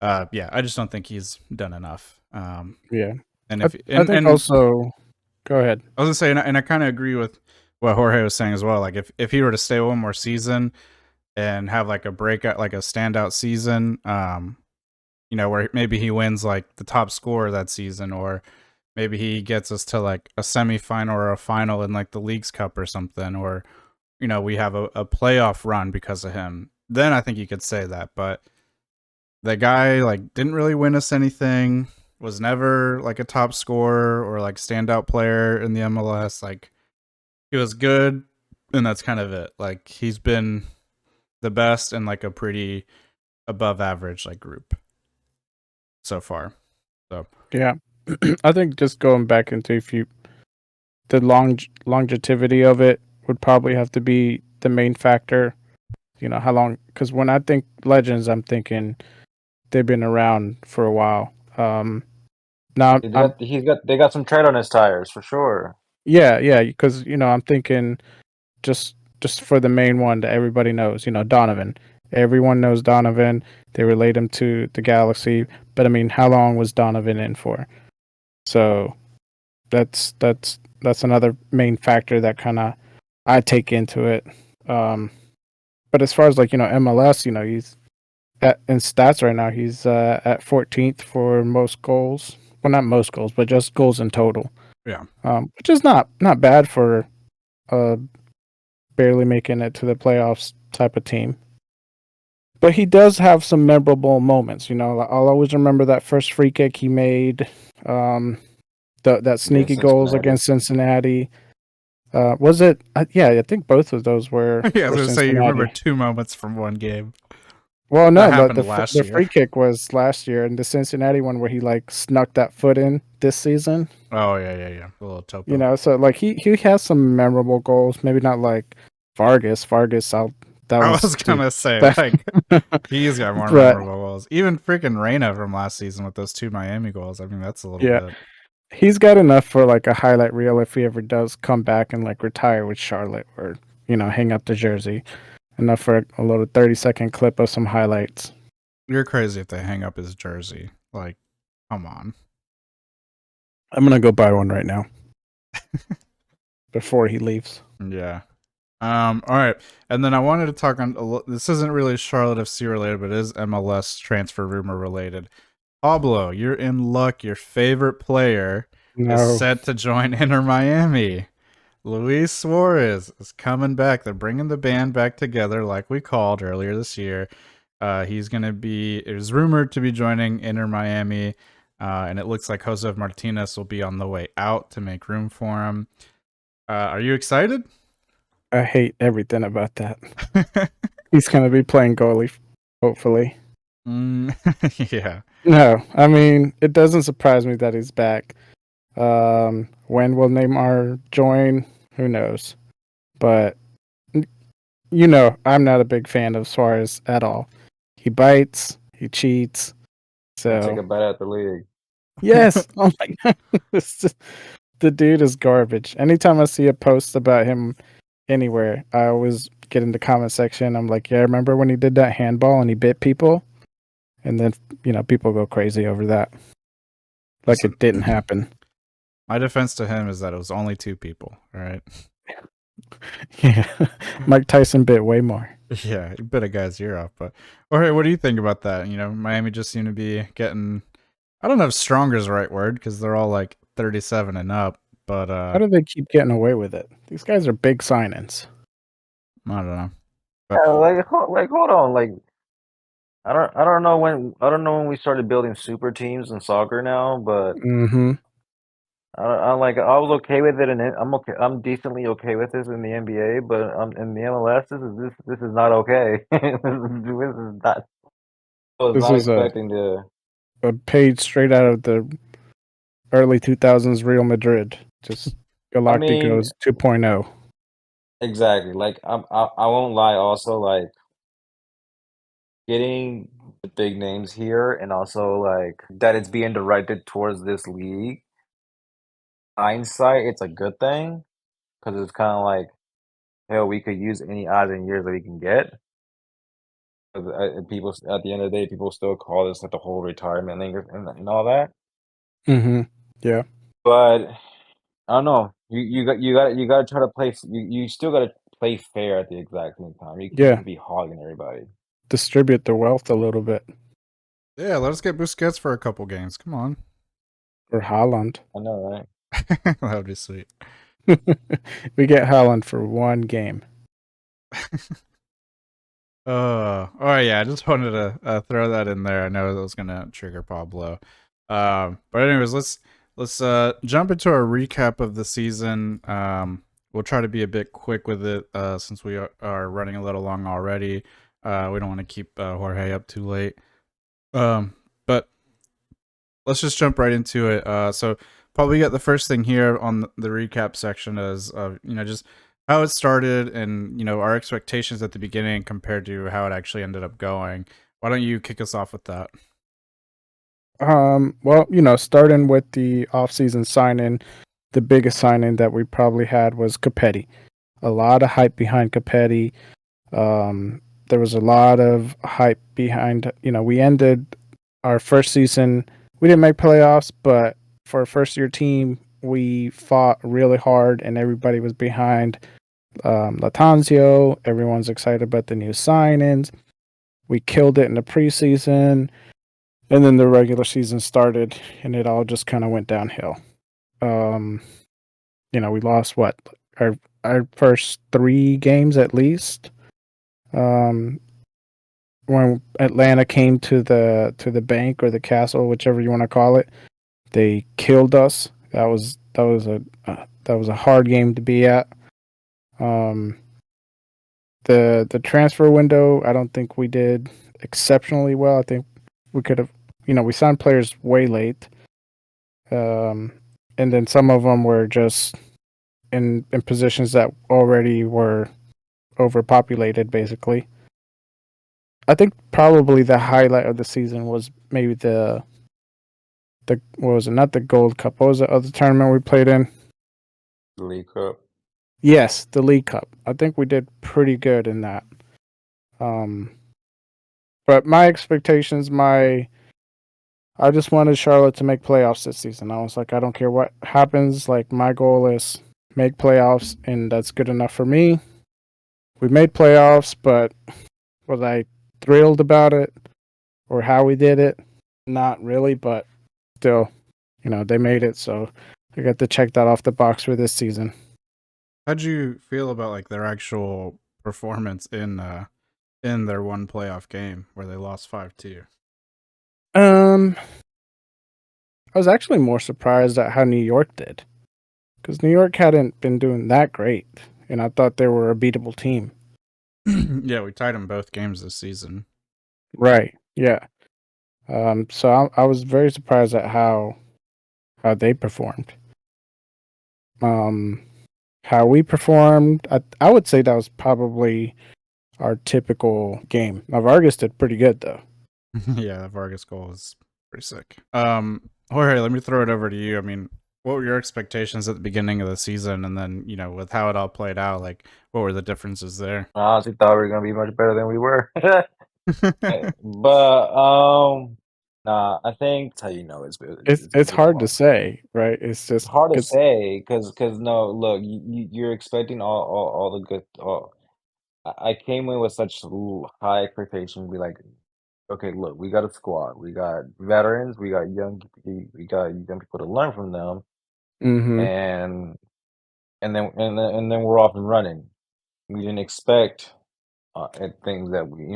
I just don't think he's done enough. Yeah, and I think also, go ahead. I was gonna say, and I kind of agree with what Jorge was saying as well. Like if he were to stay one more season and have like a breakout, like a standout season, where maybe he wins like the top scorer that season, or maybe he gets us to like a semifinal or a final in like the Leagues Cup or something, or we have a playoff run because of him. Then I think you could say that. But the guy like didn't really win us anything, was never like a top scorer or like standout player in the MLS. Like he was good, and that's kind of it. Like he's been the best in like a pretty above average like group so far. So yeah, I think just going back into the longevity of it would probably have to be the main factor. How long? Because when I think legends, I'm thinking they've been around for a while. Now They got some tread on his tires for sure. yeah, because I'm thinking just for the main one that everybody knows, Donovan. Everyone knows Donovan. They relate him to the Galaxy, but I mean, how long was Donovan in for? So that's another main factor that kind of I take into it. But as far as MLS, he's in stats right now. He's at 14th for most goals. Well, not most goals, but just goals in total. Yeah. Which is not bad for barely making it to the playoffs type of team. But he does have some memorable moments. I'll always remember that first free kick he made. That sneaky goals against Cincinnati. Was it? Yeah, I think both of those were. Yeah, I was for gonna say you remember Cincinnati. 2 moments from one game. Well, That no, happened last the year. free kick was last year, and the Cincinnati one where he snuck that foot in this season. Oh yeah. A little topo. So he has some memorable goals. Maybe not like Vargas. That I was was gonna say like he's got more but memorable goals. Even freaking Reyna from last season with those 2 Miami goals. I mean, that's a little yeah, bit. he's got enough for like a highlight reel if he ever does come back and retire with Charlotte or hang up the jersey. Enough for a little 30-second clip of some highlights. You're crazy if they hang up his jersey. Like, come on. I'm gonna go buy one right now before he leaves. Yeah. All right. And then I wanted to talk on this isn't really Charlotte FC related, but it is MLS transfer rumor related. Pablo, you're in luck. Your favorite player is No, set to join Inter Miami. Luis Suarez is coming back. They're bringing the band back together like we called earlier this year. He's going to be, it was rumored to be joining Inter Miami, and it looks like Josef Martinez will be on the way out to make room for him. Are you excited? I hate everything about that. He's gonna be playing goalie, hopefully. Yeah. No, I mean it doesn't surprise me that he's back. When will Neymar join? Who knows? But I'm not a big fan of Suarez at all. He bites, he cheats. I'll take So a bite at the league. yes, oh my god, the dude is garbage. Anytime I see a post about him anywhere, I always get in the comment section. I'm like, yeah, remember when he did that handball and he bit people? And then people go crazy over that, like it didn't happen. My defense to him is that it was only 2 people, all right? Yeah, Mike Tyson bit way more. Yeah, he bit a guy's ear off. But Jorge, what do you think about that? Miami just seem to be getting, I don't know if stronger is the right word because they're all like 37 and up. But How do they keep getting away with it? These guys are big signings. I don't know. Yeah, hold on, I don't know when we started building super teams in soccer now, but Mm-hmm. I was okay with it, and I'm decently okay with this in the NBA, but in the MLS, this is not okay. This is not. I was This not is expecting to. a page straight out of the early 2000s Real Madrid. Just I mean, Galacticos 2.0. exactly. I won't lie. Also, like getting the big names here, and also like that it's being directed towards this league. Hindsight, it's a good thing because it's kind of like, hell, we could use any odds and years that we can get. People at the end of the day, people still call this like the whole retirement thing and all that. Mm-hmm. Yeah. But I don't know. You got to try to play. You still got to play fair at the exact same time. You Yeah. can't be hogging everybody. Distribute the wealth a little bit. Yeah, let us get Busquets for a couple games. Come on. Or Haaland. I know, right? That would be sweet. We get Haaland for one game. Oh yeah, I just wanted to throw that in there. I know that was gonna trigger Pablo. But anyways, let's jump into our recap of the season. We'll try to be a bit quick with it since we are running a little long already. We don't want to keep Jorge up too late. But let's just jump right into it. So probably got the first thing here on the recap section is just how it started and, our expectations at the beginning compared to how it actually ended up going. Why don't you kick us off with that? Well, starting with the offseason signing, the biggest signing that we probably had was Capetti. A lot of hype behind Capetti. There was a lot of hype behind, we ended our first season. We didn't make playoffs, but for a first year team, we fought really hard and everybody was behind Latanzio. Everyone's excited about the new signings. We killed it in the preseason. And then the regular season started and it all just kind of went downhill. Um, we lost what? Our first 3 games at least. When Atlanta came to the bank or the castle, whichever you want to call it, they killed us. That was a hard game to be at. Um, the transfer window, I don't think we did exceptionally well. I think we could have, we signed players way late, and then some of them were just in positions that already were overpopulated, basically. I think probably the highlight of the season was maybe the what was it? Not the Gold Cup. What was the other tournament we played in? The League Cup. Yes, the League Cup. I think we did pretty good in that. Um, but my expectations, I just wanted Charlotte to make playoffs this season. I was like, I don't care what happens. Like my goal is make playoffs, and that's good enough for me. We made playoffs, but was I thrilled about it or how we did it? Not really, but still, they made it, so I got to check that off the box for this season. How'd you feel about like their actual performance in their one playoff game where they lost 5-2? I was actually more surprised at how New York did because New York hadn't been doing that great, and I thought they were a beatable team. Yeah, we tied them both games this season. Right. Yeah. So I was very surprised at how they performed. Um, how we performed, I would say that was probably our typical game. Now Vargas did pretty good though. Yeah, that Vargas goal is pretty sick. Jorge, let me throw it over to you. I mean, what were your expectations at the beginning of the season, and then with how it all played out, like what were the differences there? I honestly thought we were gonna be much better than we were. But nah, I think that's how it's It's gonna be a hard to long. say, right? It's It's just hard to because. say because no, look, you're expecting all the good. I came in with such high expectations. Be like, okay, look, we got a squad, we got veterans, we got young people to learn from them, Mm-hmm. and and then we're off and running. We didn't expect things that we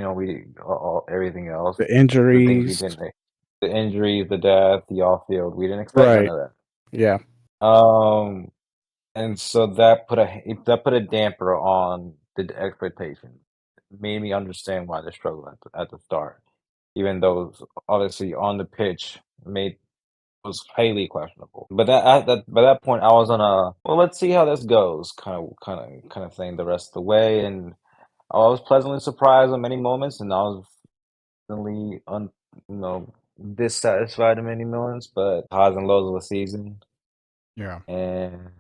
everything else, The the things we injuries, didn't, the injuries, the death, the off field. We didn't expect none right? of that. Yeah, Um, and so that put a damper on the expectations. Made me understand why they struggled at the start, even though it was obviously on the pitch made was highly questionable. But by that point, I was on a well, let's see how this goes kind of thing the rest of the way, and I was pleasantly surprised in many moments, and I was pleasantly you know dissatisfied in many moments, but highs and lows of the season, Yeah. and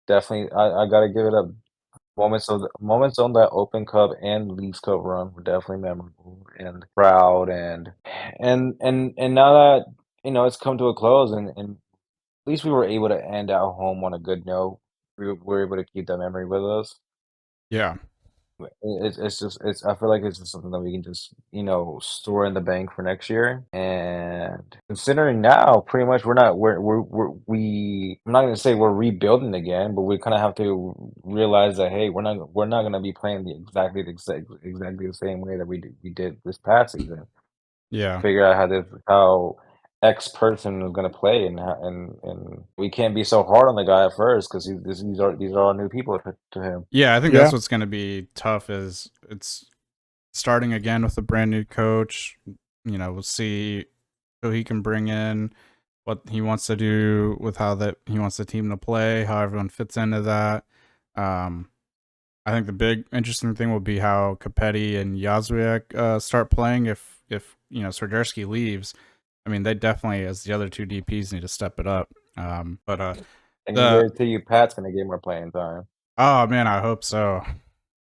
definitely I gotta give it up. Moments on that Open Cup and Leagues Cup run were definitely memorable and proud, and now that it's come to a close, and at least we were able to end at home on a good note. We were able to keep that memory with us. Yeah. It's just I feel like it's just something that we can just store in the bank for next year. And considering now, pretty much I'm not gonna say we're rebuilding again, but we kind of have to realize that hey, we're not gonna be playing exactly the same way that we did this past season. Yeah. Figure out how X person is gonna play, and we can't be so hard on the guy at first because these are all new people to him. Yeah, I think yeah, that's what's going to be tough is it's starting again with a brand new coach. We'll see who he can bring in, what he wants to do with how that he wants the team to play, how everyone fits into that. Um, I think the big interesting thing will be how Capetti and Yazwiak start playing if Swiderski leaves. I mean, they definitely, as the other two DPs, need to step it up. But And you the guarantee you Pat's gonna get more playing time. oh man, I hope so.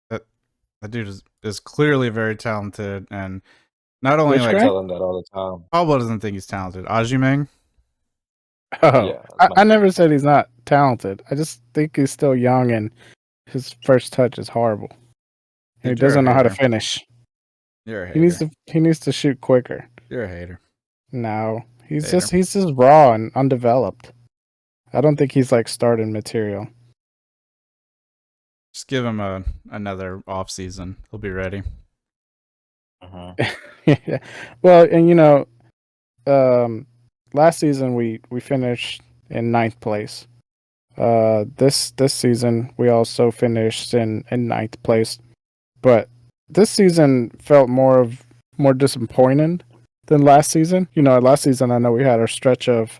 That dude is clearly very talented, and not only Which I like guy? tell him that all the time. Pablo doesn't think he's talented. Ajimeng, Oh, Yeah, that's my I never said he's not talented. I just think he's still young and his first touch is horrible. And he dude, you're a doesn't know how to hater. finish. You're a He needs hater. to shoot quicker. You're a hater. No, Hater. he's just raw and undeveloped. I don't think he's like starting material. Just give him another off season. He'll be ready. Yeah. Well, and last season we finished in ninth place. This season we also finished in ninth place, but this season felt more disappointing than last season. Last season I know we had our stretch of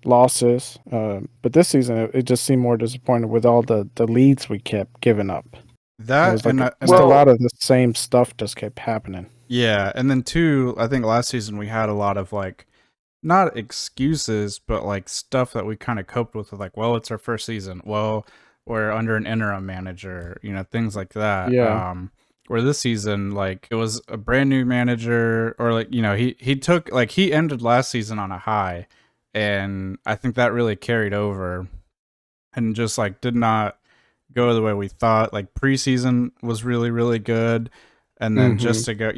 losses, but this season it just seemed more disappointing with all the leads we kept giving up. It That was like and just a lot of the same stuff just kept happening. yeah, and then two, I think last season we had a lot of like not excuses, but like stuff that we kind of coped with like, well, it's our first season. Well, we're under an interim manager, things like that. Yeah. Where this season, like it was a brand new manager, or like, he took like he ended last season on a high, and I think that really carried over and just like did not go the way we thought. Like preseason was really, really good. And then just to go,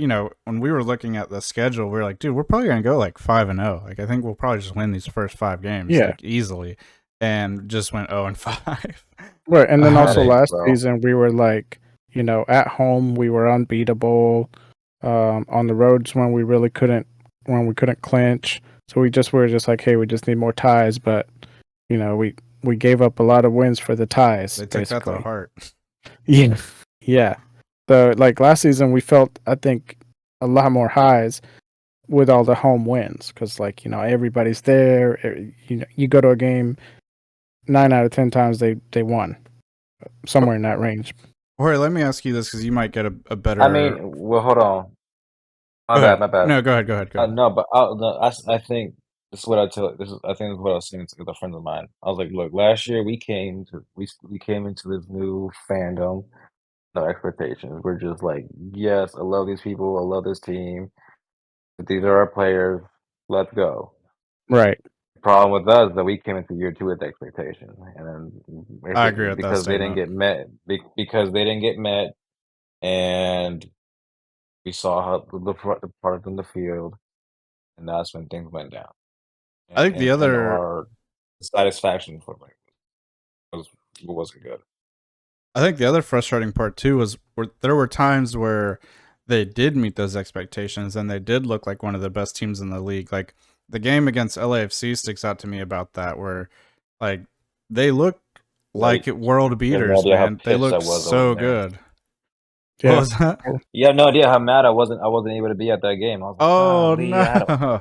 when we were looking at the schedule, we were like, dude, we're probably going to go like 5-0. Like, I think we'll probably just win these first 5 games Yeah. like easily. And just went 0-5. Right. And then also Headache, last bro. season we were like, at home we were unbeatable. On the roads when we really couldn't clinch. So we were just like, hey, we just need more ties, but we gave up a lot of wins for the ties. They took that basically. to heart. Yeah. Yeah. So like last season we felt, I think, a lot more highs with all the home wins because like everybody's there. You go to a game, 9 out of 10 times they won, somewhere in that range. Jorge, let me ask you this because you might get a better. I mean, well, hold on. My bad. No, go ahead. Go ahead. No, but no, I think this is what I tell. I think this is what I was saying to a friend of mine. I was like, look, last year we came into this new fandom, no expectations. We're just like, yes, I love these people, I love this team, but these are our players. Let's go. Right. The problem with us is that we came into year 2 with expectations, and then I agree with that because they didn't statement. get met, because they didn't get met, and we saw how the product on the field, and that's when things went down. I think the And other. our satisfaction for wasn't good. I think the other frustrating part too was there were times where they did meet those expectations and they did look like one of the best teams in the league. Like the game against LAFC sticks out to me about that, where like they look like world beaters, idea how man. They pissed I look was so over there. good. Yeah. What was that? You have no idea how mad I wasn't able to be at that game. I was like, Oh golly, no!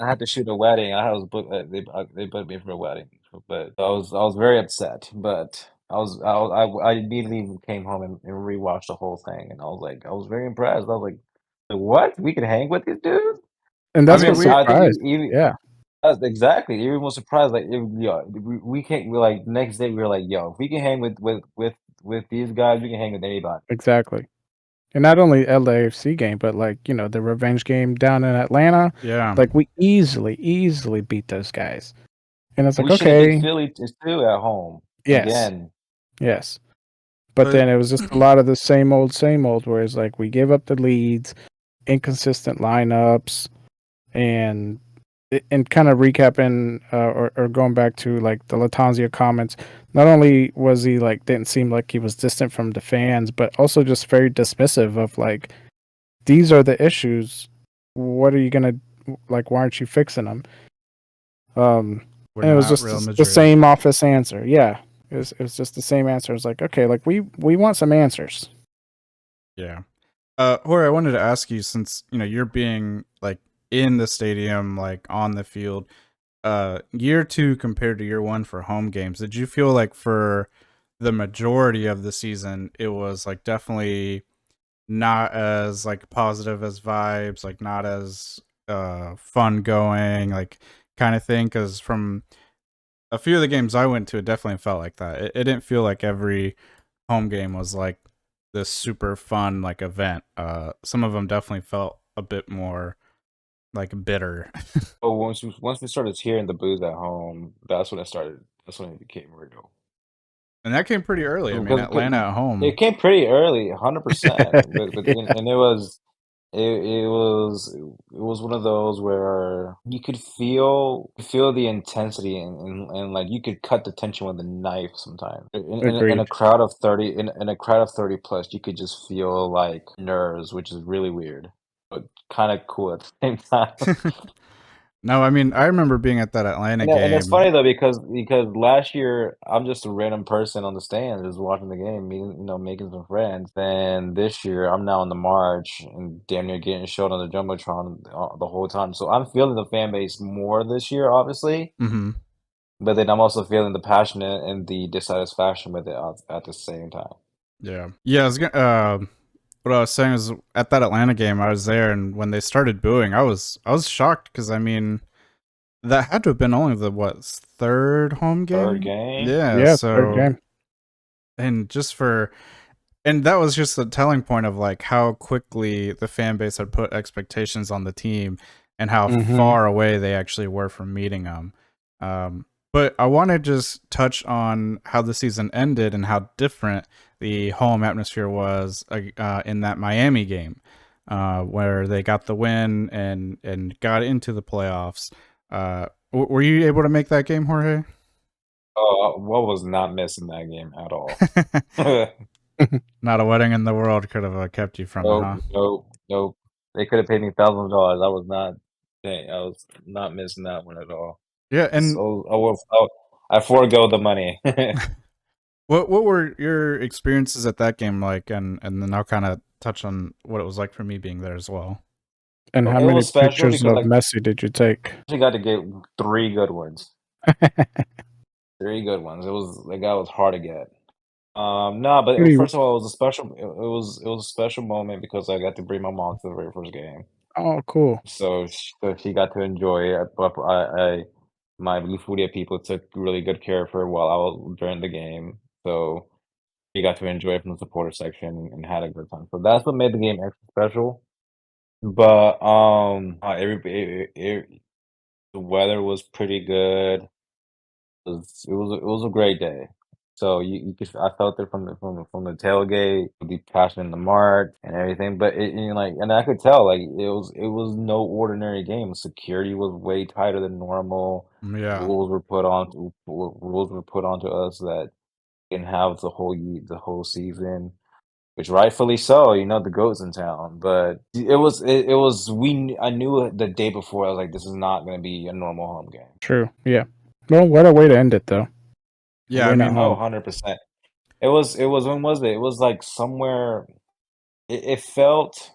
I had to shoot a wedding. I was booked. They booked me for a wedding, but I was very upset. But I immediately came home and rewatched the whole thing, and I was very impressed. I was like, what? We can hang with these dudes? And I that's mean, what we I think surprised. even Yeah. that's exactly. Even was surprised. Like, we can't. We're like next day. We were like, yo, if we can hang with these guys, we can hang with anybody. Exactly. And not only LAFC game, but like, the revenge game down in Atlanta. yeah. Like we easily beat those guys. And it's like, We should have beat okay, Philly too at home yes. again. Yes. But then it was just a lot of the same old, where it's like we gave up the leads, inconsistent lineups, and kind of recapping or going back to like the Latanzia comments. Not only was he like didn't seem like he was distant from the fans, but also just very dismissive of like, these are the issues. What are you gonna like? Why aren't you fixing them? We're And it was not just Real the Madrid. same office answer. Yeah, it was just the same answer. It's like, okay, like we want some answers. Yeah. Jorge, I wanted to ask you, since you're being like in the stadium, like on the field, year 2 compared to year 1 for home games, did you feel like for the majority of the season, it was like definitely not as like positive as vibes, like not as fun going, like kind of thing. Because from a few of the games I went to, it definitely felt like that. It didn't feel like every home game was like this super fun like event. Some of them definitely felt a bit more like bitter. But once we started hearing the booze at home, that's when it started. That's when it became real. And that came pretty early. I mean, Because Atlanta at it home. came pretty early, 100%. And it was one of those where you could feel the intensity and like you could cut the tension with a knife sometimes. In a Agreed. crowd of 30 in a crowd of 30 plus, you could just feel like nerves, which is really weird, but kind of cool at the same time. No, I mean, I remember being at that Atlanta And it's game. funny though because last year I'm just a random person on the stand just watching the game, meeting, making some friends. And this year I'm now on the march and damn near getting showed on the jumbotron the whole time. So I'm feeling the fan base more this year, obviously, Hmm. but then I'm also feeling the passion and the dissatisfaction with it at the same time. Yeah, yeah. What I was saying is at that Atlanta game, I was there, and when they started booing, I was shocked because I mean that had to have been only the what third home Third game. game. Yeah, Yeah, third so game. and just for and that was just the telling point of like how quickly the fan base had put expectations on the team and how Mm-hmm. far away they actually were from meeting them. But I want to just touch on how the season ended and how different the home atmosphere was in that Miami game, where they got the win and got into the playoffs. Were you able to make that game, Jorge? Oh, what was not missing that game at all. Not a wedding in the world could have kept you from it, Nope, huh? nope, nope. They could have paid me $1,000. I was not dang, I was not missing that one at all. Yeah, and So I forego the money. what were your experiences at that game like? And then I'll kind of touch on what it was like for me being there as well. And how It many was special pictures because of like Messi did you take? I got to get 3 good ones. 3 good ones. It was like that was hard to get. No, but Pretty. first of all, it was a special. It was a special moment because I got to bring my mom to the very first game. Oh, cool. So she got to enjoy it. But my Lufuria people took really good care of her while I was during the game. So she got to enjoy it from the supporter section and had a good time. So that's what made the game extra special. But the weather was pretty good. It was a great day. So you could I felt it from the tailgate, the passion in the mark and everything. But like and I could tell like it was no ordinary game. Security was way tighter than normal. Yeah. Rules were put onto us that didn't have the whole season, which rightfully so. The goat's in town. But I knew it the day before. I was like, this is not going to be a normal home game. True. Yeah. Well, what a way to end it, though. Yeah, I Win at mean, Oh, home. 100%. It was when was it? It was like somewhere it felt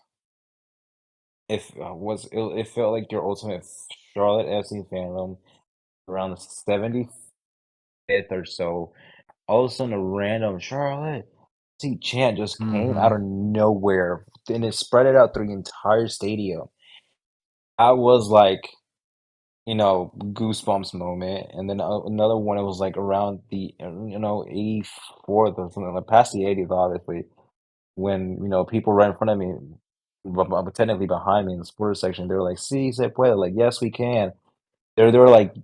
if it felt like your ultimate Charlotte FC fandom around the 75th or so. All of a sudden a random Charlotte FC chant just came hmm out of nowhere and it spread it out through the entire stadium. I was like, goosebumps moment. And then another one, it was like around the 84th or something, like past the 80th, obviously. When people right in front of me, but technically behind me in the sports section, they were like, "See, se puede," like, "Yes, we can." They were like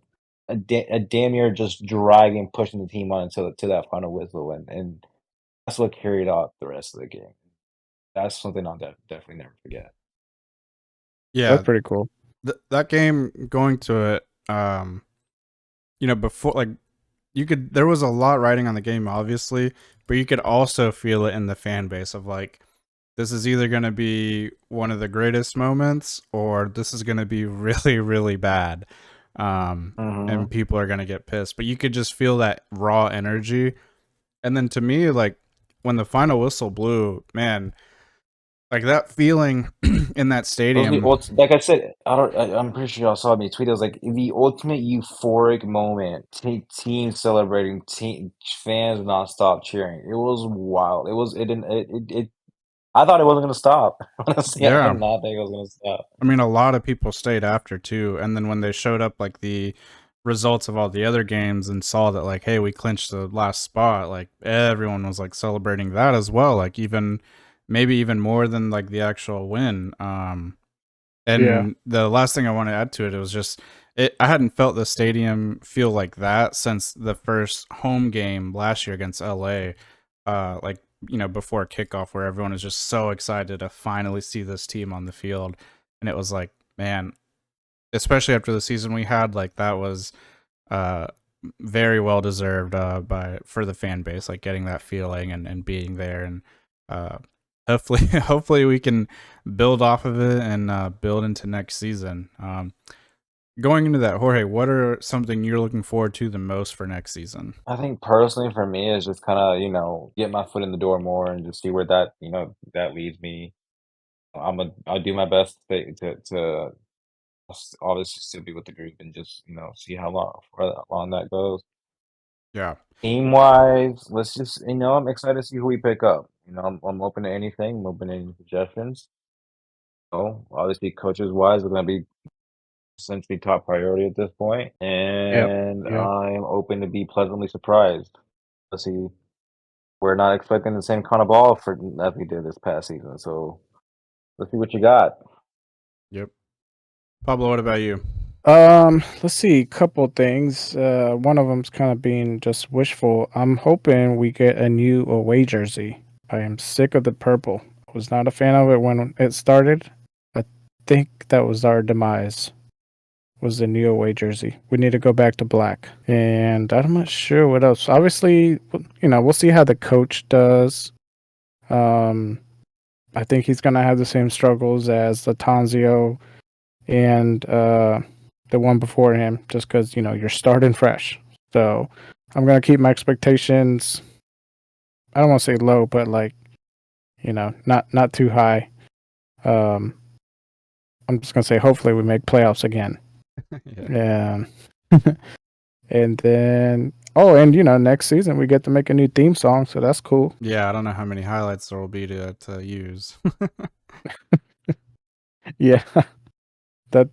a damn near just dragging, pushing the team on to that final whistle, and that's what carried out the rest of the game. That's something I'll definitely never forget. yeah, That's pretty cool. that game going to it, before like there was a lot riding on the game, obviously, but you could also feel it in the fan base of like, this is either going to be one of the greatest moments or this is going to be really, really bad. And Mhm. people are going to get pissed, but you could just feel that raw energy. And then to me, like when the final whistle blew, man, Like that feeling in that It was stadium. like I said, I'm pretty sure y'all saw me tweet. It was like the ultimate euphoric moment. Team celebrating, fans nonstop cheering. It was wild. It didn't. It I thought it wasn't gonna stop. Honestly, I did Yeah. not think it was gonna stop. I mean, a lot of people stayed after too. And then when they showed up like the results of all the other games and saw that like, hey, we clinched the last spot, like everyone was like celebrating that as well. Like even maybe even more than like the actual win. Yeah. And the last thing I want to add to it, it was just I hadn't felt the stadium feel like that since the first home game last year against LA. Like, before kickoff, where everyone is just so excited to finally see this team on the field. And it was like, man, especially after the season we had, like that was uh very well deserved for the fan base, like getting that feeling and being there. And uh hopefully hopefully we can build off of it and build into next season. Going into that, Jorge, what are something you're looking forward to the most for next season? I think personally for me is just kind of get my foot in the door more and just see where that that leads me. I'll do my best to obviously still be with the group and just see how long that goes. Yeah. Team wise, let's just I'm excited to see who we pick up. I'm open to anything. I'm open to any suggestions. Obviously, coaches wise, we're gonna be essentially top priority at this point, Yep. and Yep. I'm open to be pleasantly surprised. Let's see, we're not expecting the same kind of ball for as we did this past season, so let's see what you got. Yep. Pablo, what about you? Let's see, couple things. One of them's kind of being just wishful. I'm hoping we get a new away jersey. I am sick of the purple. I was not a fan of it when it started. I think that was our demise. Was the new away jersey. We need to go back to black. And I'm not sure what else. Obviously, we'll see how the coach does. Um, I think he's gonna have the same struggles as Latanzio and the one before him, just because you're starting fresh. So I'm gonna keep my expectations. I don't want to say low, but like not too high. Um, I'm just gonna say hopefully we make playoffs again. Yeah. And then and next season we get to make a new theme song, so that's cool. Yeah, I don't know how many highlights there will be to use. Yeah, that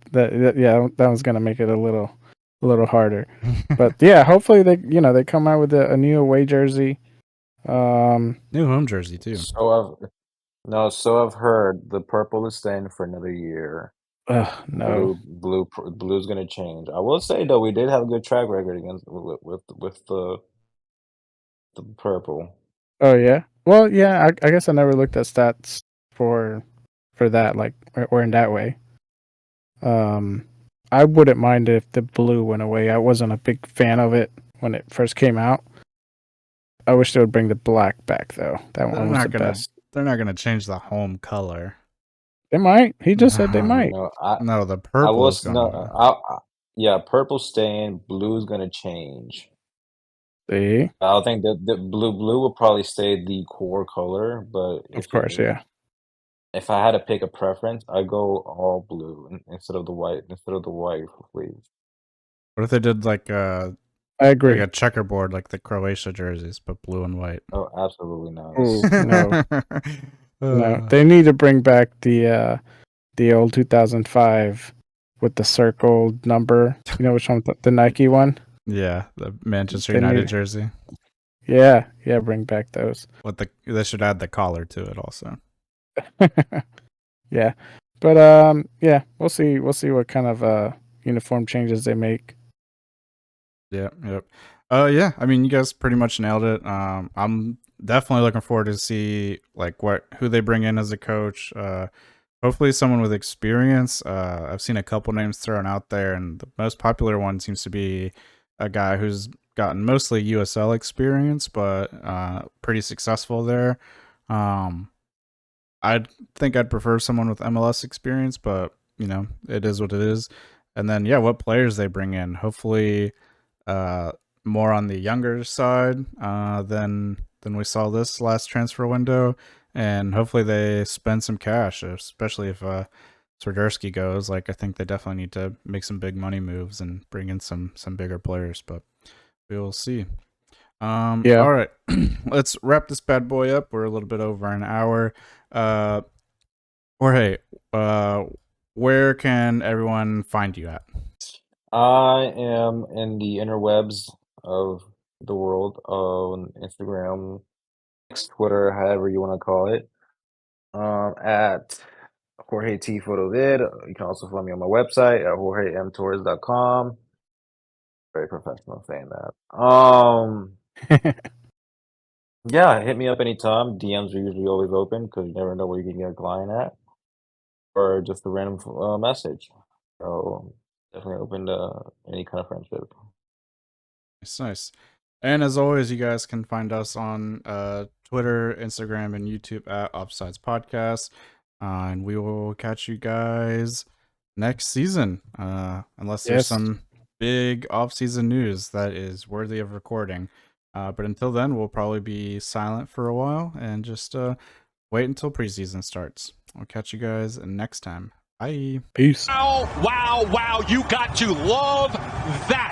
was gonna make it a little harder. But yeah, hopefully they come out with a new away jersey. New home jersey too. So I've heard the purple is staying for another year. No. Blue's gonna change. I will say though, we did have a good track record against with the purple. Oh yeah. Well, yeah. I guess I never looked at stats for that, like or in that way. Um, I wouldn't mind if the blue went away. I wasn't a big fan of it when it first came out. I wish they would bring the black back though. That They're one was not the gonna best. they're not gonna change the home color. They might. He just said they No, might. No, no, the I purple is was no, gonna. yeah, purple's staying. Blue's gonna change. See, I think that the blue will probably stay the core color, but of course, yeah. if I had to pick a preference, I go all blue instead of the white sleeves. What if they did I like agree. a checkerboard, like the Croatia jerseys, but blue and white? Oh, absolutely not. Oh no, no. Uh, They need to bring back the old 2005 with the circled number. You know which one? The Nike one. yeah, the Manchester They United need. jersey. Yeah, bring back those. They should add the collar to it also. Yeah, but yeah, we'll see. We'll see what kind of uniform changes they make. Yep, yep. Yeah, I mean, you guys pretty much nailed it. I'm definitely looking forward to see like who they bring in as a coach. Hopefully someone with experience. I've seen a couple names thrown out there, and the most popular one seems to be a guy who's gotten mostly USL experience, but pretty successful there. I think I'd prefer someone with MLS experience, but it is what it is. And then yeah, what players they bring in. Hopefully more on the younger side than than we saw this last transfer window, and hopefully they spend some cash, especially if Swiderski goes. Like, I think they definitely need to make some big money moves and bring in some bigger players, but we will see. Yeah. All right, let's wrap this bad boy up. We're a little bit over an hour. Jorge, where can everyone find you at? I am in the interwebs of the world on Instagram, Twitter, however you want to call it. At Jorge T Photo Vid. You can also find me on my website at jorgemtorres.com. Very professional saying that. Yeah, hit me up anytime. DMs are usually always open because you never know where you can get a client at, or just a random message. So definitely open to any kind of friendship. Nice. And as always, you guys can find us on Twitter, Instagram, and YouTube at Offsides Podcast. And we will catch you guys next season, unless there's Yes. some big off-season news that is worthy of recording. But until then, we'll probably be silent for a while and just wait until preseason starts. I'll catch you guys next time. Bye. Peace. Wow, wow, wow. You got to love that.